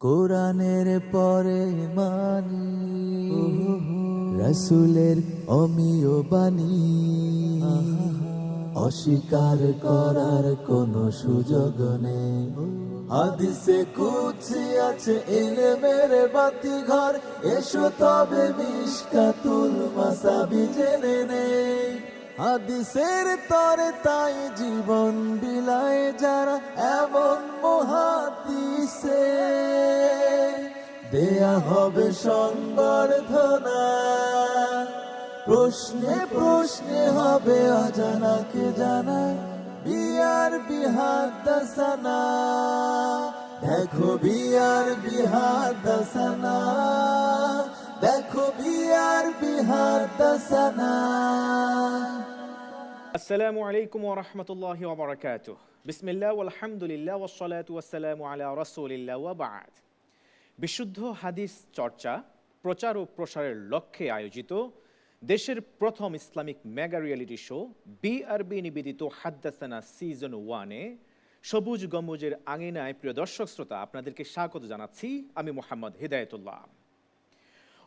কোরআনের পরে মানি রাসূলের অমীয় বাণী, অস্বীকার করার কোনো সুযোগ নেই। হাদিসে কুদসি আছে ইলমের বাতিঘর, এসো তবে মিশকাতুল মাসাবি জেনে নেই। হাদিসের তরে তাই জীবন বিলায় যারা, এমন মুহাদ্দিসে দেয়া হবে সংবর্ধনা। প্রশ্নে প্রশ্নে হবে অজানাকে জানা, বিয়ার বিহাদাসানা। দেখো বিয়ার বিহাদাসানা, দেখো বিয়ার বিহাদাসানা। আসসালামু আলাইকুম ওয়া রাহমাতুল্লাহি ওয়া বারাকাতুহু। বিসমিল্লাহ ওয়ালহামদুলিল্লাহ ওয়াসসালাতু ওয়াসসালামু আলা রাসূলিল্লাহ ওয়া বা'দ। বিশুদ্ধ হাদিস চর্চা, প্রচার ও প্রসারের লক্ষ্যে আয়োজিত দেশের প্রথম Islamic mega reality show BRB নিবেদিত হাদ্দাসানা সিজন 1-এ সবুজ গম্বুজের আঙিনায় প্রিয় দর্শক শ্রোতা, আপনাদেরকে স্বাগত জানাচ্ছি। আমি মোহাম্মদ হিদায়াতুল্লাহ।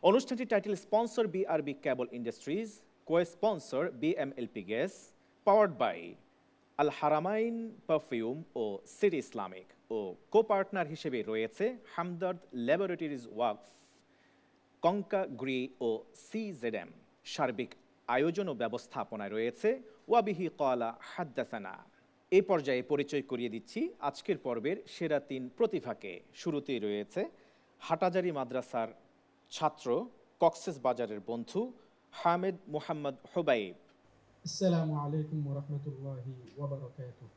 অনুষ্ঠানটি title sponsor BRB cable industries, co-sponsor BMLP gas, powered by Al Haramain perfume ও সিটি ইসলামিক, ও কো-পার্টনার হিসেবে রয়েছে হামদর্দ ল্যাবরেটরিজ ওয়াকফ, কঙ্কা গ্রি ও সিজেডএম। সার্বিক আয়োজন ও ব্যবস্থাপনায় রয়েছে ওয়াবিহি ক্বালা হাদ্দাসানা। এই পর্যায়ে পরিচয় করিয়ে দিচ্ছি আজকের পর্বের সেরা 3 প্রতিভাকে। শুরুতেই রয়েছে হাটাজারি মাদ্রাসার ছাত্র, কক্সেস বাজারের বন্ধু হামেদ মোহাম্মদ হুবাইব। আসসালামু আলাইকুম ওয়া রাহমাতুল্লাহি ওয়া বারাকাতুহু।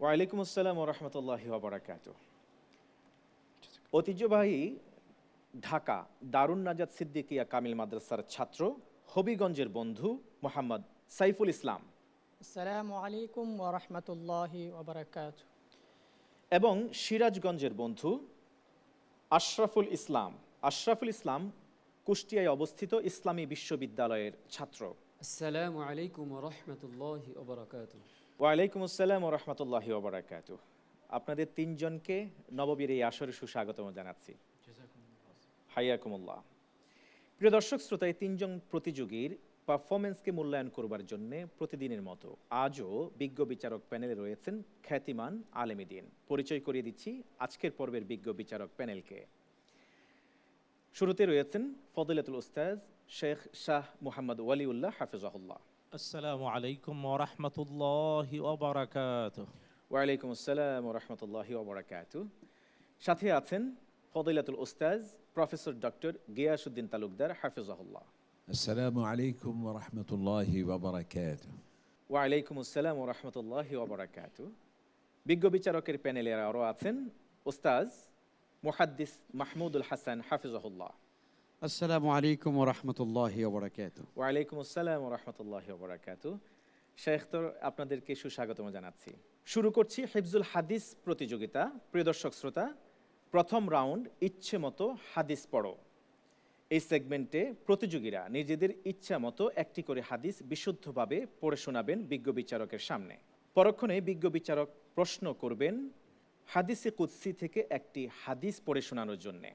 ওয়ালাইকুম আসসালাম ওয়া রাহমাতুল্লাহি ওয়া বারাকাতুহু। ঐতিহ্যবাহী ঢাকা দারুন নাজাত সিদ্দিকিয়া কামিল মাদ্রাসার ছাত্র, হবিগঞ্জের বন্ধু মোহাম্মদ সাইফুল ইসলাম। আসসালামু আলাইকুম ওয়া রাহমাতুল্লাহি ওয়া বারাকাতুহু। এবং সিরাজগঞ্জের বন্ধু আশরাফুল ইসলাম। আশরাফুল ইসলাম কুষ্টিয়ায় অবস্থিত ইসলামী বিশ্ববিদ্যালয়ের ছাত্র। আসসালামু আলাইকুম ওয়া রাহমাতুল্লাহি ওয়া বারাকাতুহু। ওয়ালাইকুম আসসালাম ওয়া রাহমাতুল্লাহি ওয়া বারাকাতুহু। আপনাদের 3 জনকে নববীর এই আসরে সুস্বাগতম জানাচ্ছি। হাইয়াকুমুল্লাহ। প্রিয় দর্শক শ্রোতা, এই 3 জন প্রতিযোগীর পারফরমেন্সকে মূল্যায়ন করবার জন্য প্রতিদিনের মতো আজও বিজ্ঞ বিচারক প্যানেলে রয়েছেন খ্যাতিমান আলেমীদ্বীন। পরিচয় করিয়ে দিচ্ছি আজকের পর্বের বিজ্ঞ বিচারক প্যানেলকে। শুরুতে রয়েছেন ফদিলাতুল উস্তাজ শেখ শাহ মুহাম্মদ ওয়ালিউল্লাহ হাফিজাহুল্লাহ। আসসালামু আলাইকুম ওয়া রাহমাতুল্লাহি ওয়া বারাকাতুহু। ওয়ালাইকুম আসসালাম ওয়া রাহমাতুল্লাহি ওয়া বারাকাতুহু। সাথে আছেন ফদিলাতুল উস্তাজ প্রফেসর ডক্টর গিয়াসউদ্দিন তালুকদার হাফিজাহুল্লাহ। আসসালামু আলাইকুম ওয়া রাহমাতুল্লাহি ওয়া বারাকাতুহু। ওয়ালাইকুম আসসালাম ওয়া রাহমাতুল্লাহি ওয়া বারাকাতুহু। বিজ্ঞ বিচারকের প্যানেলে আরও আছেন উস্তাজ মুহাদ্দিস মাহমুদুল হাসান হাফিজাহুল্লাহ। আসসালামু আলাইকুম ওয়া রাহমাতুল্লাহি ওয়া বারাকাতুহু। ওয়ালাইকুম আসসালাম ওয়া রাহমাতুল্লাহি ওয়া বারাকাতুহু। শেখ, তো আপনাদেরকে সুস্বাগতম জানাচ্ছি। শুরু করছি হিফজুল হাদিস প্রতিযোগিতা। প্রিয় দর্শক শ্রোতা, প্রথম রাউন্ড ইচ্ছে মতো হাদিস পড়ো। এই সেগমেন্টে প্রতিযোগীরা নিজেদের ইচ্ছা মতো একটি করে হাদিস বিশুদ্ধভাবে পড়ে শোনাবেন বিজ্ঞ বিচারকের সামনে। পরক্ষণে বিজ্ঞ বিচারক প্রশ্ন করবেন হাদিসে কুদসি থেকে একটি হাদিস পড়ে শোনানোর জন্যে।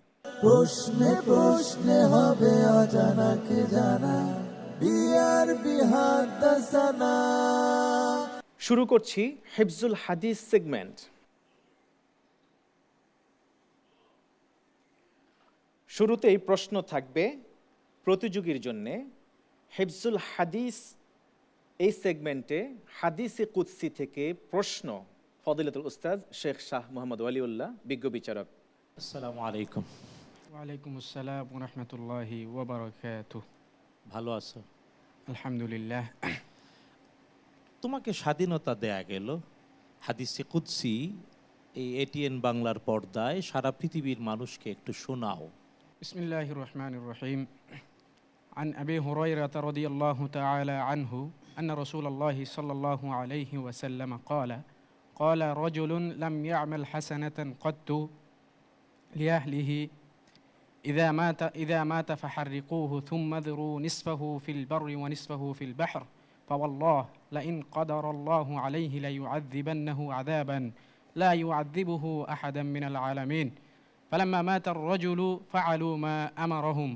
প্রশ্নে প্রশ্নে হবে অজানাকে জানা, বিয়ার বিহাদাসানা। শুরু করছি হিফজুল হাদিস সেগমেন্ট। শুরুতেই প্রশ্ন থাকবে প্রতিযোগীর জন্যে। হিফজুল হাদিস এই সেগমেন্টে হাদিসে কুদসি থেকে প্রশ্ন, ফদিলাতুল উস্তাজ শেখ শাহ মুহাম্মদ ওয়ালিউল্লাহ, বিজ্ঞ বিচারক। আসসালামু আলাইকুম। ওয়া আলাইকুম আসসালাম ওয়া রাহমাতুল্লাহি ওয়া বারাকাতুহু। ভালো আছো? আলহামদুলিল্লাহ। তোমাকে স্বাধীনতা দেয়া গেল, হাদিসে কুদসি এই এটিএন বাংলার পর্দায় সারা পৃথিবীর মানুষকে একটু শোনাও। বিসমিল্লাহির রহমানির রহিম। عن أبي هريرة رضي الله تعالى عنه أن رسول الله صلى الله عليه وسلم قال رجل لم يعمل حسنة قط لأهله إذا مات فحرقوه ثم اذروا نصفه في البر ونصفه في البحر فوالله لئن قدر الله عليه ليعذبنه عذابا لا يعذبه أحدا من العالمين فلما مات الرجل فعلوا ما أمرهم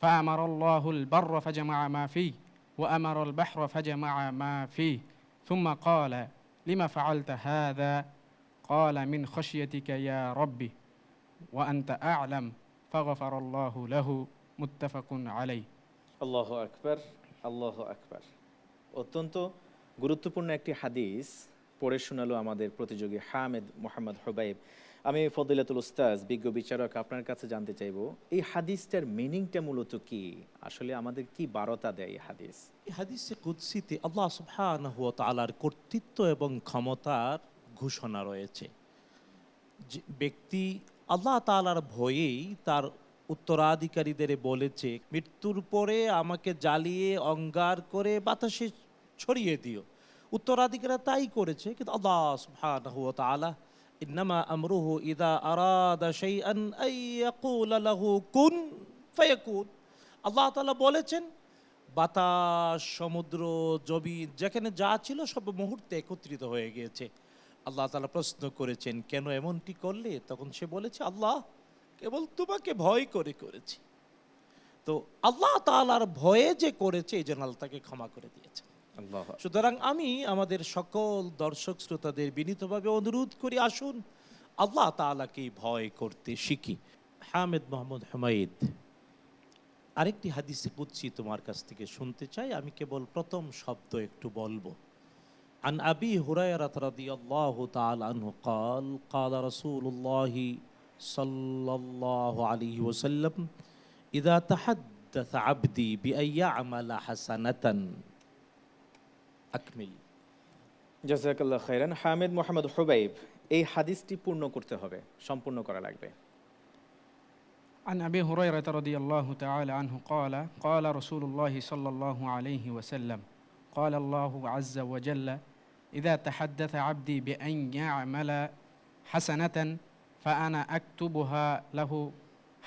فأمر الله البر فجمع ما فيه وأمر البحر فجمع ما فيه ثم قال لما فعلت هذا قال من خشيتك يا ربي وأنت أعلم فغفر الله له متفق عليه আল্লাহ আকবার, আল্লাহ আকবার। অত্যন্ত গুরুত্বপূর্ণ একটি হাদিস পড়ে শোনালো আমাদের প্রতিযোগী হামেদ মোহাম্মদ হুবাইব। আমি ফদিলাতুল উস্তাজ, বিজ্ঞ বিচারক, আপনার কাছে জানতে চাইবো এই হাদিসটার মিনিংটা মূলত কি, আসলে আমাদের কি বার্তা দেয় এই হাদিস? এই হাদিসে কুদসিতে আল্লাহ সুবহানাহু ওয়া তাআলার কর্তৃত্ব এবং ক্ষমতার ঘোষণা রয়েছে। যে ব্যক্তি আল্লাহ তাআলার ভয়েই তার উত্তরাধিকারীদের বলেছে, মৃত্যুর পরে আমাকে জ্বালিয়ে অঙ্গার করে বাতাসে ছড়িয়ে দিও, উত্তরাধিকারীরা তাই করেছে। কিন্তু আল্লাহ সুবহানাহু ওয়া তাআলা ইন্নামা আমরুহু ইযা আরাদা শাইআন আন ইয়াকুলা লাহু কুন ফায়াকুন, আল্লাহ তাআলা বলেছেন বাতাস, সমুদ্র, জমিন যেখানে যা ছিল সব মুহূর্তে একত্রিত হয়ে গিয়েছে। আল্লাহ তাআলা প্রশ্ন করেছেন, কেন এমনটি করলে? তখন সে বলেছে, আল্লাহ কেবল তোমাকে ভয় করে করেছি। তো আল্লাহ তাআলার ভয়ে যে করেছে এই জন্য আল্লাহ তাকে ক্ষমা করে দিয়েছে। আল্লাহ। সুতরাং আমি আমাদের সকল দর্শক শ্রোতাদের বিনীতভাবে অনুরোধ করি, আসুন আল্লাহ তাআলাকে ভয় করতে শিখি। হামেদ মোহাম্মদ হুমায়দ, আরেকটি হাদিসে কুদসি তোমার কাছ থেকে শুনতে চাই। আমি কেবল প্রথম শব্দ একটু বলবো। عن أبي هريرة رضي الله تعالى عنه قال قال رسول الله صلى الله عليه وسلم إذا تحدث عبدي بأن يعمل حسنة أكمل। জাযাকাল্লাহ খাইরান। হামেদ মোহাম্মদ হুবাইব, এই হাদিসটি পূর্ণ করতে হবে, সম্পূর্ণ করা লাগবে। عن أبي هريرة رضي الله تعالى عنه قال قال رسول الله صلى الله عليه وسلم قال الله عز وجل إذا تحدث عبدي بأن يعمل حسنة فأنا أكتبها له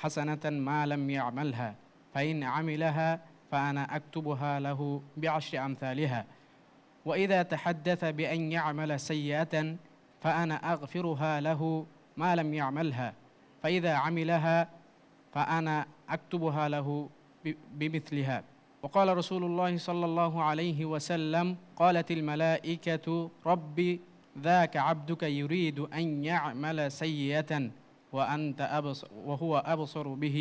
حسنة ما لم يعملها فإن عملها فأنا أكتبها له بعشر أمثالها وإذا تحدث بأن يعمل سيئة فأنا أغفرها له ما لم يعملها فإذا عملها فأنا أكتبها له بمثلها وقال رسول الله صلى الله عليه وسلم قالت الملائكة ربي ذاك عبدك يريد أن يعمل سيئة وأنت وهو أبصر به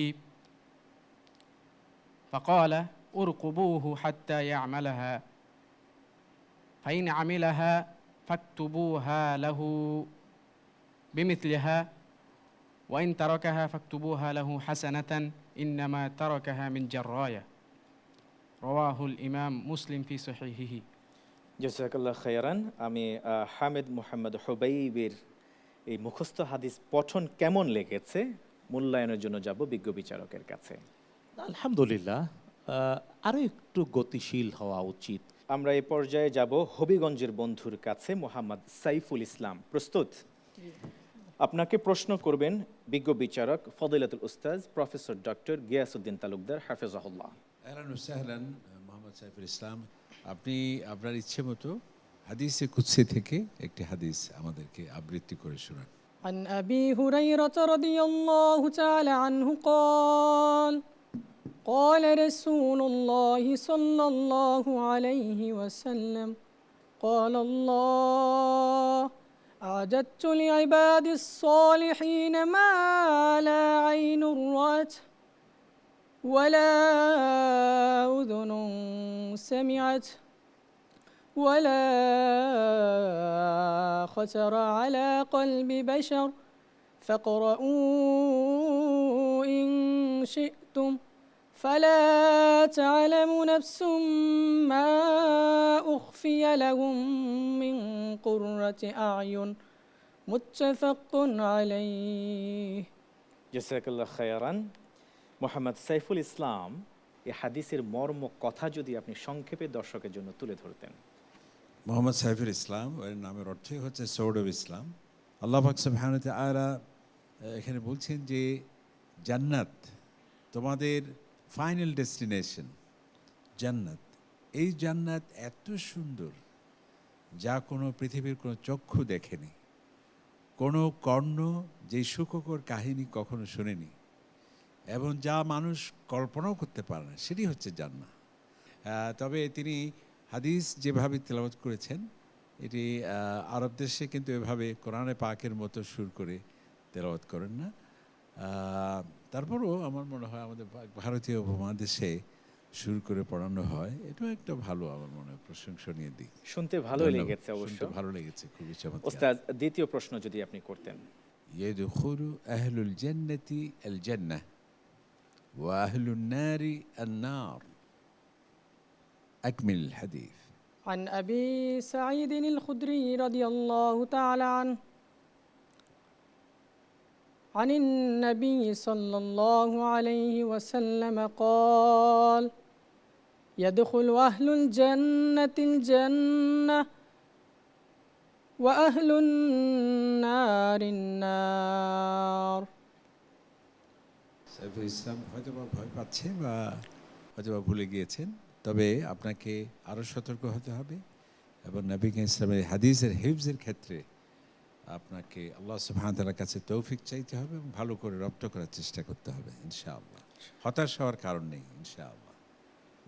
فقال ارقبوه حتى يعملها فإن عملها فاكتبوها له بمثلها وإن تركها فاكتبوها له حسنة إنما تركها من جراية رواه الإمام مسلم في صحيحه। জাযাকাল্লাহ খাইরান। আমি হামেদ মোহাম্মদ হুবাইবের এই মুখস্থ হাদিস পঠন কেমন লেগেছে মূল্যায়নের জন্য যাব বিজ্ঞ বিচারকের কাছে। আলহামদুলিল্লাহ, আরো একটু গতিশীল হওয়া উচিত। আমরা এই পর্যায়ে যাব হবিগঞ্জের বন্ধুর কাছে, মোহাম্মদ সাইফুল ইসলাম। প্রস্তুত? আপনাকে প্রশ্ন করবেন বিজ্ঞ বিচারক ফদিলাতুল উস্তাজ প্রফেসর ডক্টর গিয়াসউদ্দিন তালুকদার হাফেজাহুল্লাহ। আহলান ওয়া সাহলান মোহাম্মদ সাইফুল ইসলাম, আপনি আপনার ইচ্ছে মতো হাদিসে কুদসি থেকে একটি হাদিস আমাদেরকে আবৃত্তি করে শোনান। عن أبي هريرة رضي الله تعالى عنه قال قال رسول الله صلى الله عليه وسلم قال الله أعددت لعبادي الصالحين ما لا عين رأت ولا أذن سمعت ولا خطر على قلب بشر فاقرؤوا إن شئتم فلا تعلم نفس ما أخفي لهم من قرة أعين متفق عليه। জাযাকাল্লাহ খাইরান। মোহাম্মদ সাইফুল ইসলাম, এই হাদিসের মর্ম কথা যদি আপনি সংক্ষেপে দর্শকের জন্য তুলে ধরতেন। মোহাম্মদ সাইফুল ইসলাম এর নামের অর্থই হচ্ছে সৌড অফ ইসলাম। আল্লাহ পাক সুবহানাহু ওয়া তাআলা এখানে বলছেন যে জান্নাত তোমাদের ফাইনাল ডেস্টিনেশন, জান্নাত। এই জান্নাত এত সুন্দর যা কোনো পৃথিবীর কোনো চক্ষু দেখেনি, কোনো কর্ণ যে সুখকর কাহিনী কখনো শোনেনি এবং যা মানুষ কল্পনাও করতে পারে না, সেটি হচ্ছে জান্নাত। তবে তিনি হাদিস যেভাবে তেলাওয়াত করেছেন, এটি আরব দেশে কিন্তু এভাবে কোরআনে পাকের মতো সুর করে তেলাওয়াত করেন না। তারপরও আমার মনে হয় আমাদের ভারতীয় উপমহাদেশে সুর করে পড়ানো হয়, এটাও একটা ভালো, আমার মনে হয় প্রশংসনীয় দিক। শুনতে ভালোই ধন্যবাদ। লেগেছে অবশ্য। শুনতে ভালো লেগেছে, খুবই চমৎকার। ওস্তাদ, দ্বিতীয় প্রশ্ন যদি আপনি করতেন। ইয়াদখুলু আহলুল জান্নাতি আল জান্নাহ ওয়া আহলুন নারি আন নার। আকমিল আল হাদিস। عن أبي سعيد الخدري رضي الله تعالى عنه عن النبي صلى الله عليه وسلم قال يدخل أهل الجنة الجنة وأهل النار النار. সাইফুল ইসলাম হয়তো বা ভয় পাচ্ছে বা হয়তো বা ভুলে গিয়েছেন, তবে আপনাকে আরও সতর্ক হতে হবে এবং নবী ইসলামের হাদিসের হিফজের ক্ষেত্রে আপনাকে আল্লাহ সুবহানাহু ওয়া তাআলার কাছে তৌফিক চাইতে হবে এবং ভালো করে রপ্ত করার চেষ্টা করতে হবে ইনশাআল্লাহ। হতাশ হওয়ার কারণ নেই ইনশাআল্লাহ।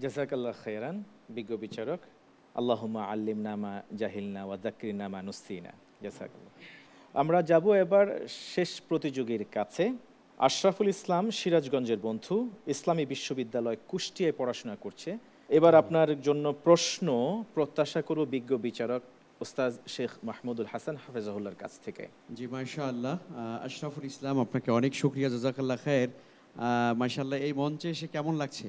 জাযাকাল্লাহ খাইরান বিজ্ঞ বিচারক। আল্লাহুম্মা আল্লিমনা মা জাহিলনা ওয়া যাক্কিরনা মা নুসিনা। জাযাকাল্লাহ। আমরা যাব এবার শেষ প্রতিযোগীর কাছে। আশরাফুল ইসলাম সিরাজগঞ্জের বন্ধু, ইসলামী বিশ্ববিদ্যালয় কুষ্টিয়ায় পড়াশোনা করছে। এবার আপনার জন্য প্রশ্ন প্রত্যাশা করব বিজ্ঞ বিচারক ওস্তাদ শেখ মাহমুদুল হাসান হাফেজাহুল্লাহর কাছ থেকে। জি মাশাআল্লাহ, আশরাফুল ইসলাম আপনাকে অনেক শুকরিয়া, জাযাকাল্লাহ খায়ের। মাশাআল্লাহ, এই মঞ্চে এসে কেমন লাগছে?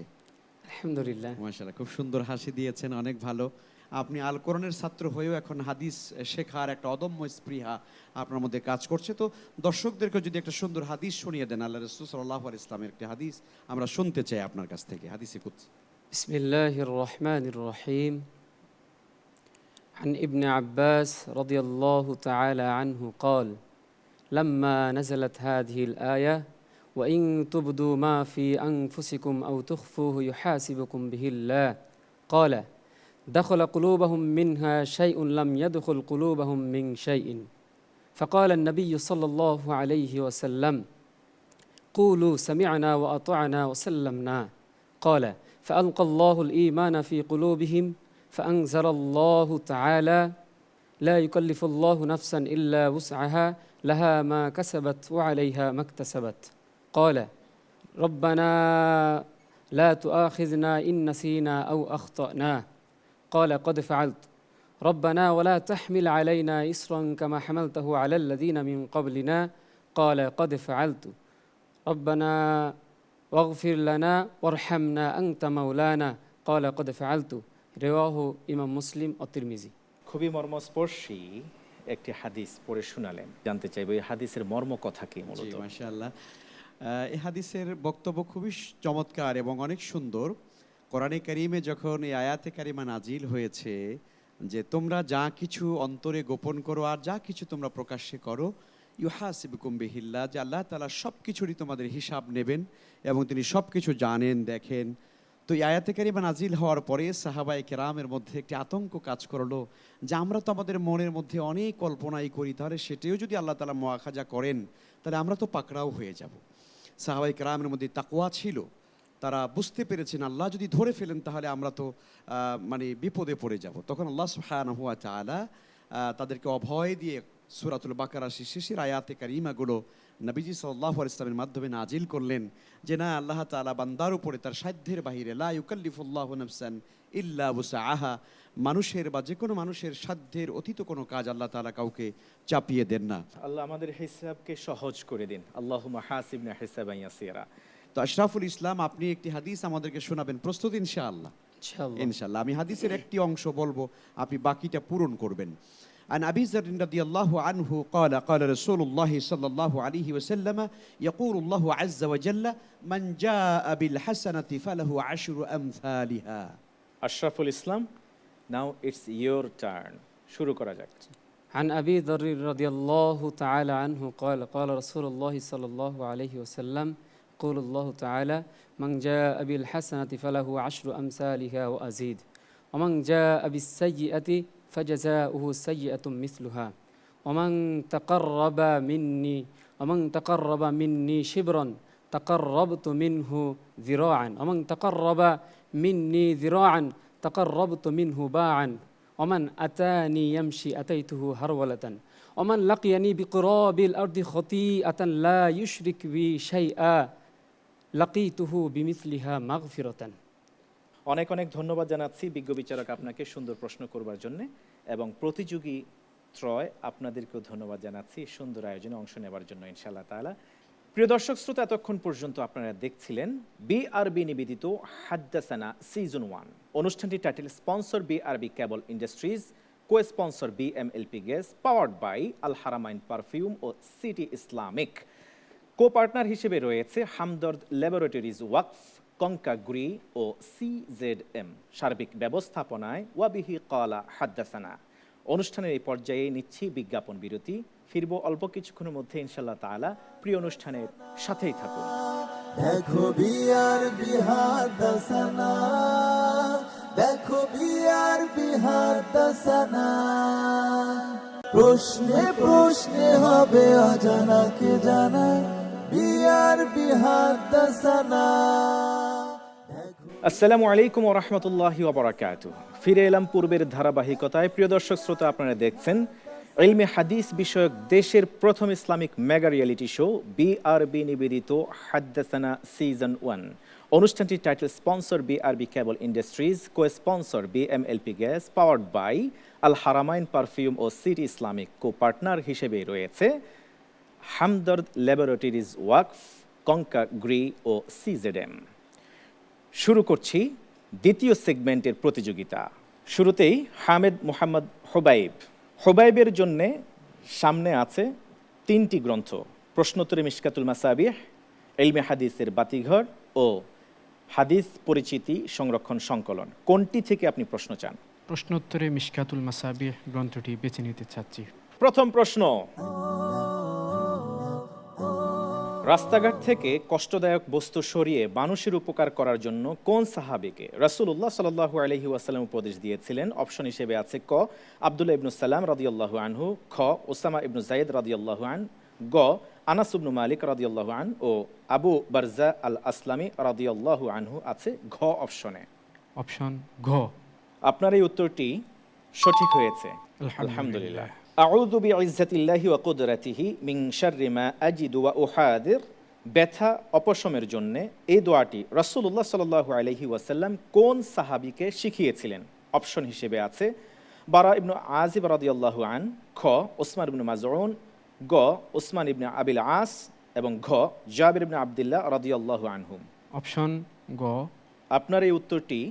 আলহামদুলিল্লাহ। মাশাআল্লাহ, খুব সুন্দর হাসি দিয়েছেন, অনেক ভালো। আপনি আল কোরআনের ছাত্র হয়েও এখন হাদিস শেখার একটা অদম্য স্পৃহা আপনার মধ্যে কাজ করছে। তো দর্শকদেরকে যদি একটা সুন্দর হাদিস শুনিয়ে দেন, আল্লাহ রাসূল সাল্লাল্লাহু আলাইহি ইসলামের একটি হাদিস আমরা শুনতে চাই আপনার কাছ থেকে, হাদিসে কুদসি। বিসমিল্লাহির রহমানির রহিম। عن ابن عباس رضي الله تعالى عنه قال لما نزلت هذه الآية وإن تبدوا ما في أنفسكم أو تخفوه يحاسبكم به الله قال دخل قلوبهم منها شيء لم يدخل قلوبهم من شيء فقال النبي صلى الله عليه وسلم قولوا سمعنا وأطعنا وسلمنا قال فألقى الله الإيمان في قلوبهم فأنزل الله تعالى لا يكلف الله نفسا إلا وسعها لها ما كسبت وعليها ما اكتسبت قال ربنا لا تؤاخذنا إن نسينا أو أخطأنا قال قد فعلت ربنا ولا تحمل علينا إصرا كما حملته على الذين من قبلنا قال قد فعلت ربنا واغفر لنا وارحمنا أنت مولانا قال قد فعلت রেওয়াহু ইমাম মুসলিম ও তিরমিজি। খুবই মর্মস্পর্শী একটি হাদিস পড়ে শোনালেন। জানতে চাইব এই হাদিসের মর্ম কথা কি মূলত? জি মাশাআল্লাহ, এই হাদিসের বক্তব্য খুবই চমৎকার এবং অনেক সুন্দর। কোরআনে কারিমে যখন এই আয়াতে কারিমা নাজিল হয়েছে যে তোমরা যা কিছু অন্তরে গোপন করো আর যা কিছু তোমরা প্রকাশ্যে করো, ইউহাসিবুকুম বিহিল্লাহ, যে আল্লাহ তাআলা সব কিছুরই তোমাদের হিসাব নেবেন এবং তিনি সব কিছু জানেন, দেখেন। তো এই আয়াতে কারিমা নাজিল হওয়ার পরে সাহাবায়ে কেরামের মধ্যে একটি আতঙ্ক কাজ করলো যে আমরা তো আমাদের মনের মধ্যে অনেক কল্পনাই করি, তাহলে সেটাও যদি আল্লাহ তাআলা মুআখাজা করেন তাহলে আমরা তো পাকড়াও হয়ে যাব। সাহাবায়ে কেরামের মধ্যে তাকওয়া ছিল, তারা বুঝতে পেরেছেন আল্লাহ যদি ধরে ফেলেন তাহলে আমরা তো মানে বিপদে পড়ে যাব। তখন আল্লাহ সুবহানাহু ওয়া তাআলা তাদেরকে অভয় দিয়ে সূরাতুল বাকারার শেষের আয়াতে কারিমাগুলো নবীজি সাল্লাল্লাহু আলাইহি ওয়াসাল্লামের মাধ্যমে নাজিল করলেন যে না, আল্লাহ তাআলা বান্দার উপরে তার সাধ্যের বাহিরে লা ইউকাল্লিফুল্লাহু নাফসান ইল্লা ওয়াসআহা, মানুষের বা যে কোনো মানুষের সাধ্যের অতীত কোনো কাজ আল্লাহ তাআলা কাউকে চাপিয়ে দেন না। আল্লাহ আমাদের হিসাবকে সহজ করে দিন। আল্লাহুম্মা হাসিবনা হিসাবান ইয়াসিরা। তো আশরাফুল ইসলাম, আপনি একটি হাদিস আমাদেরকে শোনাবেন, প্রস্তুত ইনশাআল্লাহ? ইনশাআল্লাহ। ইনশাআল্লাহ। আমি হাদিসের একটি অংশ বলবো, আপনি বাকিটা পূরণ করবেন। عن أبي ذر رضي الله عنه قال قال رسول الله صلى الله عليه وسلم يقول الله عز وجل من جاء بالحسنة فله عشر أمثالها. Ashraful Islam, now it's your turn, শুরু করা যাক। عن أبي ذر رضي الله تعالى عنه قال قال رسول الله صلى الله عليه وسلم قول الله تعالى من جاء بالحسنة فله عشر أمثالها وأزيد ومن جاء بالسيئة فجزاؤه سيئة مثلها ومن تقرب مني ومن تقرب مني شبرا تقربت منه ذراعا ومن تقرب مني ذراعا تقربت منه باعا ومن أتاني يمشي أتيته هرولة ومن لقيني بقراب الأرض خطيئة لا يشرك بي شيئا لقيته بمثلها مغفرة. অনেক অনেক ধন্যবাদ জানাচ্ছি বিজ্ঞ বিচারক আপনাকে সুন্দর প্রশ্ন করবার জন্য, এবং প্রতিযোগী ত্রয় আপনাদেরকেও ধন্যবাদ জানাচ্ছি সুন্দর আয়োজনে অংশ নেবার জন্য ইনশাআল্লাহ তাআলা। প্রিয় দর্শক শ্রোতা, এতক্ষণ পর্যন্ত আপনারা দেখছিলেন বিআরবি নিবেদিত হাদ্দাসানা সিজন 1। অনুষ্ঠানটি title sponsor BRB cable industries, co sponsor BMLP gas, powered by Al Haramain perfume ও সিটি ইসলামিক। কো পার্টনার হিসেবে রয়েছে হামদর্দ ল্যাবরেটরিজ ওয়াকফ, কঙ্কাগুড়ি ও সিজেডএম। সার্বিক ব্যবস্থাপনায় ওয়াবিহি ক্বালা হাদ্দাসানা। অনুষ্ঠানের এই পর্যায়ে নিচ্ছি বিজ্ঞাপন বিরতি। ফিরবো অল্প কিছুক্ষণের মধ্যে ইনশাআল্লাহ তাআলা। প্রিয় অনুষ্ঠানের সাথেই থাকুন। দেখো বিআরবি হাদ্দাসানা, দেখো বিআরবি হাদ্দাসানা। প্রশ্নে প্রশ্নে হবে অজানাকে জানা, বিআরবি হাদ্দাসানা। আসসালামু আলাইকুম ওয়া রাহমাতুল্লাহি ওয়া বারাকাতুহু। ফিরে এলাম পূর্বের ধারাবাহিকতায়। প্রিয় দর্শক শ্রোতা, আপনারা দেখছেন ইলমে হাদিস বিষয়ক দেশের প্রথম Islamic mega reality show BRB নিবেদিত হাদ্দাসানা সিজন 1। অনুষ্ঠানটি title sponsor BRB cable industries, co sponsor BMLP gas, powered by Al Haramain perfume ও সিটি ইসলামিক। কো পার্টনার হিসেবে রয়েছে হামদর্দ ল্যাবরেটরিজ ওয়াকফ, কঙ্কাগুড়ি ও সিজেডএম। শুরু করছি দ্বিতীয় সেগমেন্টের প্রতিযোগিতা। শুরুতেই হামেদ মোহাম্মদ হুবাইবের জন্য সামনে আছে 3টি গ্রন্থ: প্রশ্নোত্তরে মিশকাতুল মাসাবিহ, ইলমে হাদিসের বাতিঘর ও হাদিস পরিচিতি সংরক্ষণ সংকলন। কোনটি থেকে আপনি প্রশ্ন চান? প্রশ্নোত্তরে মিশকাতুল মাসাবিহ গ্রন্থটি বেছে নিতে চাচ্ছি। প্রথম প্রশ্ন: রাস্তাঘাট থেকে কষ্টদায়ক বস্তু সরিয়ে মানুষের উপকার করার জন্য কোন সাহাবীকে রাসূলুল্লাহ সাল্লাল্লাহু আলাইহি ওয়াসাল্লাম উপদেশ দিয়েছিলেন? অপশন হিসেবে আছে ক আব্দুল্লাহ ইবনু সালাম রাদিয়াল্লাহু আনহু, খ উসামা ইবনু যায়েদ রাদিয়াল্লাহু আন, গ আনাস ইবনু মালিক রাদিয়াল্লাহু আন ও আবু বারজা আল আসলামী রাদিয়াল্লাহু আনহু আছে ঘ অপশনে। অপশন ঘ। আপনার এই উত্তরটি সঠিক হয়েছে, আলহামদুলিল্লাহ। আউযু বিইজ্জাতিল্লাহি ওয়া কুদরাতিহি মিন শাররি মা আজিদু ওয়া উহাদির। ব্যথা অপশমের জন্য এই দোয়াটি রাসূলুল্লাহ সাল্লাল্লাহু আলাইহি ওয়াসাল্লাম কোন সাহাবীকে শিখিয়েছিলেন? অপশন হিসেবে আছে বারা ইবনু আযিব রাদিয়াল্লাহু আন, খ উসমান ইবনু মাজউন, গ উসমান ইবনে আবিল আস এবং ঘ জাবির ইবনে আব্দুল্লাহ রাদিয়াল্লাহু আনহুম। অপশন গ। আপনার এই উত্তরটি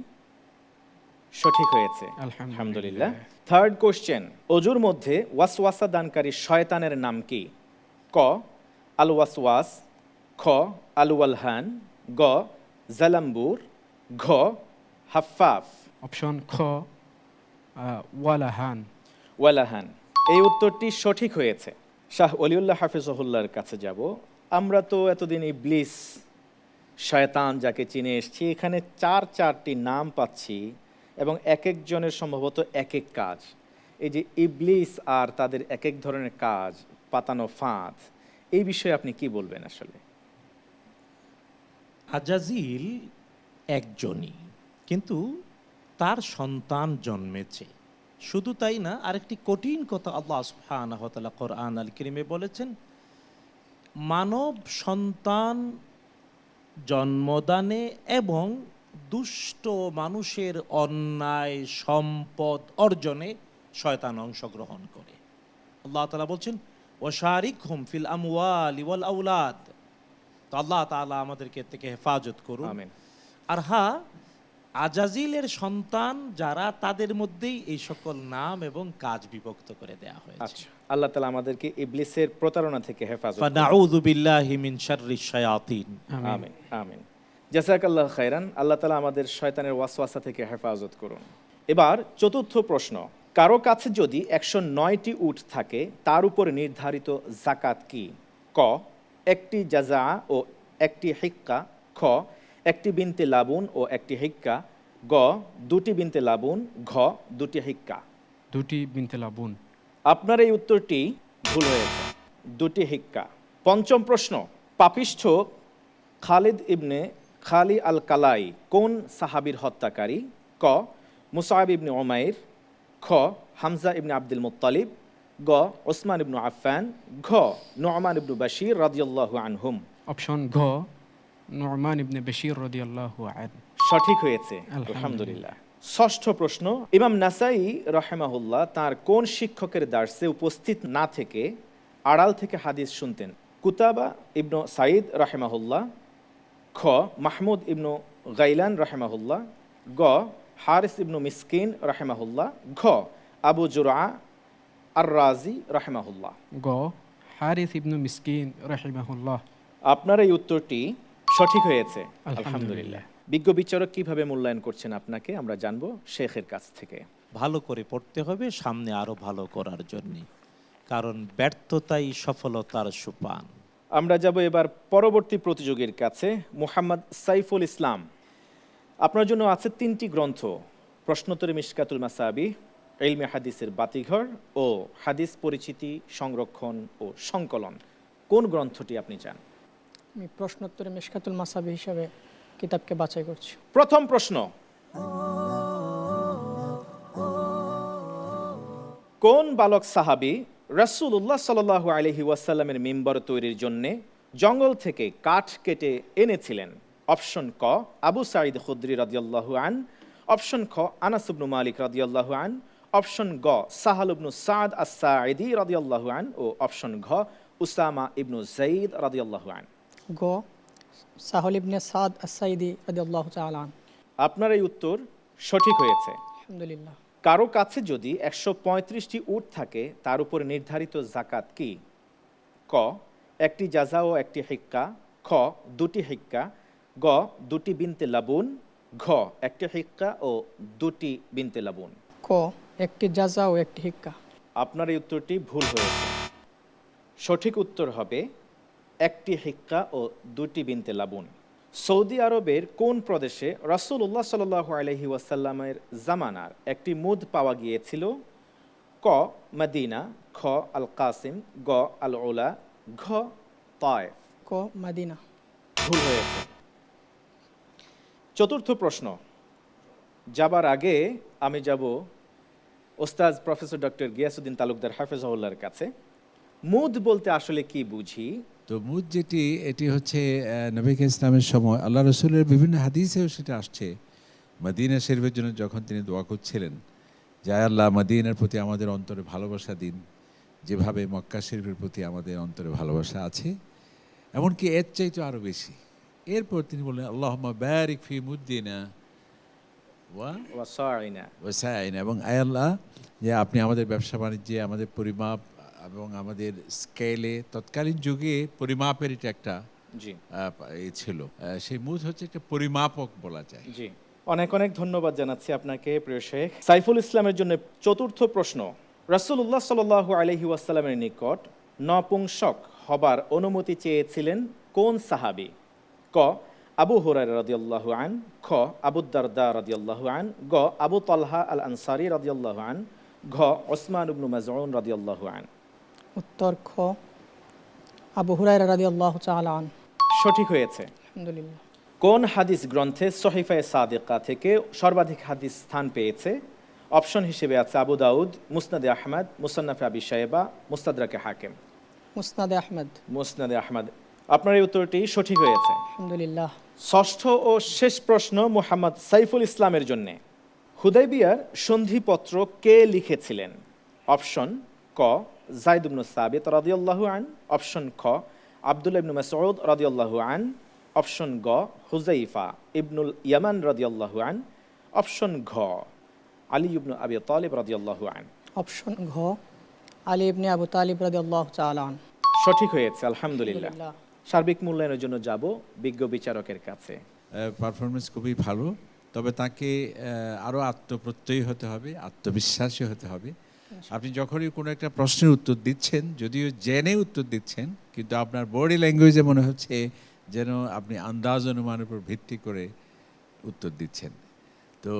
সঠিক হয়েছে, আলহামদুলিল্লাহ। থার্ড কোশ্চেন: অজুর মধ্যে ওয়াসওয়াসা দানকারী শয়তানের নাম কি? ক আল ওয়াসওয়াস, খ আল ওয়ালহান, গ জালাম্বুর, ঘ হাফফাফ। অপশন খ ওয়ালাহান। ওয়ালাহান। এই উত্তরটি সঠিক হয়েছে। শাহ ওলিউল্লাহ হাফিজহুল্লাহর কাছে যাব। আমরা তো এতদিন ইবলিস শয়তান যাকে চিনে এসেছি, এখানে চারটি নাম পাচ্ছি এবং এক একজনের সম্ভবত এক এক কাজ। এই যে ইবলিস আর তাদের এক এক ধরনের কাজ, পাতানো ফাঁদ, এই বিষয়ে আপনি কি বলবেন? আসলে আজাজিল একজনই, কিন্তু তার সন্তান জন্মেছে। শুধু তাই না, আরেকটি কঠিন কথা আল্লাহ সুবহানাহু ওয়া তাআলা কোরআন আল কারীমে বলেছেন, মানব সন্তান জন্মদানে এবং দুষ্ট মানুষের অন্যায় সম্পদ অর্জনে শয়তান অংশগ্রহণ করে। আল্লাহ তাআলা বলছেন ওয়াশারিকহুম ফিল আমওয়ালি ওয়াল আওলাদ। তো আল্লাহ তাআলা আমাদেরকে এর থেকে হেফাজত করুন, আমিন। আর হ্যাঁ, আজাজিলের সন্তান যারা, তাদের মধ্যেই এই সকল নাম এবং কাজ বিভক্ত করে দেয়া হয়েছে। আচ্ছা, আল্লাহ তাআলা আমাদেরকে ইবলিসের প্রতারণা থেকে হেফাজত করুন। ফানাউযু বিল্লাহি মিন শাররিশ শায়াতিন। আমিন আমিন। জাযাকাল্লাহু খাইরান। আল্লাহ তাআলা আমাদের শয়তানের ওয়াসওয়াসা থেকে হেফাজত করুন। এবার চতুর্থ প্রশ্ন: কারো কাছে যদি 109টি উট থাকে, তার উপর নির্ধারিত যাকাত কি? ক একটি জাযা ও একটি হিক্কা, খ একটি বিনতে লাবুন ও একটি হিক্কা, গ দুটি বিনতে লাবুন, ঘ দুটি হিক্কা। দুটি বিনতে লাবুন। আপনার এই উত্তরটি ভুল হয়েছে, দুটি হিক্কা। পঞ্চম প্রশ্ন, পাপিষ্ঠ খালিদ ইবনে খালি আল কালাই কোন সাহাবীর হত্যাকারী? ক মুসআব ইবনে উমাইর, খ হামজা ইবনে আব্দুল মুত্তালিব, গ ওসমান ইবনে আফফান, ঘ নু'মান ইবনে বাশির রাদিয়াল্লাহু আনহুম। অপশন ঘ, নু'মান ইবনে বশির রাদিয়াল্লাহু আনহু। সঠিক হয়েছে, আলহামদুলিল্লাহ। আলহামদুলিল্লাহ। ষষ্ঠ প্রশ্ন, ইমাম নাসাই রাহিমাহুল্লাহ তার কোন শিক্ষকের দার্সে উপস্থিত না থেকে আড়াল থেকে হাদিস শুনতেন? কুতাবা ইবনু সাইদ রাহিমাহুল্লাহ, খ মাহমুদ ইবনু গাইলান রাহিমাহুল্লাহ, গ হারিস ইবনু মিসকিন রাহিমাহুল্লাহ, ঘ আবু জুরআ আর রাজি রাহিমাহুল্লাহ। গ হারিস ইবনু মিসকিন রাহিমাহুল্লাহ। আপনার এই উত্তরটি সঠিক হয়েছে, আলহামদুলিল্লাহ। আলহামদুলিল্লাহ। বিজ্ঞ বিচারক কিভাবে মূল্যায়ন করছেন আপনাকে আমরা জানবো শেখের কাছ থেকে। ভালো করে পড়তে হবে সামনে আরো ভালো করার জন্য, কারণ ব্যর্থতাই সফলতার সোপান। আমরা যাব এবার পরবর্তী প্রতিযোগীর কাছে, মুহাম্মদ সাইফুল ইসলাম। আপনার জন্য আছে 3টি গ্রন্থ, প্রশ্নোত্তরে মিশকাতুল মাসাবি, ইলমে হাদিসের বাতিঘর ও হাদিস পরিচিতি সংরক্ষণ ও সংকলন। কোন গ্রন্থটি আপনি চান? আমি প্রশ্নোত্তরে মিশকাতুল মাসাবি হিসাবে কিতাবকে বাছাই করছি। প্রথম প্রশ্ন, কোন বালক সাহাবী রাসূলুল্লাহ সাল্লাল্লাহু আলাইহি ওয়াসাল্লামের মিম্বর তৈরির জন্য জঙ্গল থেকে কাঠ কেটে এনেছিলেন? অপশন ক আবু সাঈদ খুদরি রাদিয়াল্লাহু আন, অপশন খ আনাস ইবনু মালিক রাদিয়াল্লাহু আন, অপশন গ সাহাল ইবনু সাদ আস-সাঈদি রাদিয়াল্লাহু আন ও অপশন ঘ উসামা ইবনু যায়েদ রাদিয়াল্লাহু আন। গ সাহল ইবনে সাদ আস-সাঈদি রাদিয়াল্লাহু তাআলা আন। আপনার এই উত্তর সঠিক হয়েছে। আলহামদুলিল্লাহ। কারো কাছে যদি 135টি উট থাকে তার উপর নির্ধারিত জাকাত কি? ক একটি জাযা ও একটি হিক্কা, খ দুটি হিক্কা, গ দুটি বিনতে লাবুন, ঘ একটি হিক্কা ও দুটি বিনতে লাবুন। ক একটি জাযা ও একটি হিক্কা। আপনার এই উত্তরটি ভুল হয়েছে। সঠিক উত্তর হবে একটি হিক্কা ও দুটি বিনতে লাবুন। সৌদি আরবের কোন প্রদেশে রাসূলুল্লাহ সাল্লাল্লাহু আলাইহি ওয়াসাল্লামের জামানার একটি মুদ পাওয়া গিয়েছিল? ক মদিনা, খ আল কাসিম, গ আল উলা, ঘ তায়েফ। ক মদিনা। ভুল হয়েছে। চতুর্থ প্রশ্ন, যাবার আগে আমি যাব ওস্তাদ প্রফেসর ডক্টর গিয়াসউদ্দিন তালুকদার হাফেজাহুল্লাহর কাছে। মুদ বলতে আসলে কি বুঝি? তো মুদ যেটি, এটি হচ্ছে নবী ইসলামের সময় আল্লাহ রসুলের বিভিন্ন হাদিসেও সেটা আসছে। মদিনা শরীফের জন্য যখন তিনি দোয়া করছিলেন, যে আল্লাহ মদিনার প্রতি আমাদের অন্তরে ভালোবাসা দিন, যেভাবে মক্কা শরীফের প্রতি আমাদের অন্তরে ভালোবাসা আছে, এমনকি এর চাইতে আরও বেশি। এরপর তিনি বললেন আল্লাহুম্মা বারিক ফি মুদ্দিনা ওয়াসাইনা, ওয়াসাইনা, এবং আয় আল্লাহ, যে আপনি আমাদের ব্যবসা বাণিজ্যে আমাদের পরিমাপ এবং আমাদের স্কেলে, তৎকালীন যুগে পরিমাপের এটা একটা জি ছিল, সেই মুদ হচ্ছে একটা পরিমাপক বলা যায়। জি, অনেক অনেক ধন্যবাদ জানাচ্ছি আপনাকে প্রিয় শেখ। সাইফুল ইসলামের জন্য চতুর্থ প্রশ্ন, রাসূলুল্লাহ সাল্লাল্লাহু আলাইহি ওয়াসাল্লামের নিকট নপুংসক হবার অনুমতি চেয়েছিলেন কোন সাহাবী? ক আবু হুরায়রা রাদিয়াল্লাহু আন, খ আবু দারদা রাদিয়াল্লাহু আন, গ আবু তালহা আল আনসারী রাদিয়াল্লাহু আন, ঘ ওসমান ইবনু মাজউন রাদিয়াল্লাহু আন। উত্তর খ আবু হুরায়রা রাদিয়াল্লাহু তাআলা আন। সঠিক হয়েছে। আলহামদুলিল্লাহ। কোন হাদিস গ্রন্থে সহিফায়ে সাদিকা থেকে সর্বাধিক হাদিস স্থান পেয়েছে? অপশন হিসেবে আছে আবু দাউদ, মুসনাদে আহমদ, মুসান্নাফে আবি শাইবা, মুস্তাদরাকে হাকিম। মুসনাদে আহমদ। মুসনাদে আহমদ। আপনার এই উত্তরটি সঠিক হয়েছে। আলহামদুলিল্লাহ। ষষ্ঠ ও শেষ প্রশ্ন মুহাম্মদ সাইফুল ইসলামের জন্য, হুদাইবিয়ার সন্ধিপত্র কে লিখেছিলেন? অপশন ক যায়েদ ইবনু সাবিত রাদিয়াল্লাহু আন, অপশন খ আব্দুল্লাহ ইবনু মাসউদ রাদিয়াল্লাহু আন, অপশন গ হুযাইফা ইবনুল ইয়ামান রাদিয়াল্লাহু আন, অপশন ঘ আলী ইবনু আবি তালিব রাদিয়াল্লাহু আন। অপশন ঘ আলী ইবনে আবু তালিব রাদিয়াল্লাহু তাআলা আন। সঠিক হয়েছে, আলহামদুলিল্লাহ। আলহামদুলিল্লাহ। সার্বিক মূল্যায়নের জন্য যাব বিজ্ঞ বিচারকের কাছে। পারফরমেন্স খুবই ভালো, তবে তাকে আরও আত্মপ্রত্যয়ী হতে হবে, আত্মবিশ্বাসী হতে হবে। আপনি যখনই কোনো একটা প্রশ্নের উত্তর দিচ্ছেন, যদিও জেনে উত্তর দিচ্ছেন, কিন্তু আপনার বডি ল্যাঙ্গুয়েজে মনে হচ্ছে যেন আপনি আন্দাজ অনুমানের উপর ভিত্তি করে উত্তর দিচ্ছেন। তো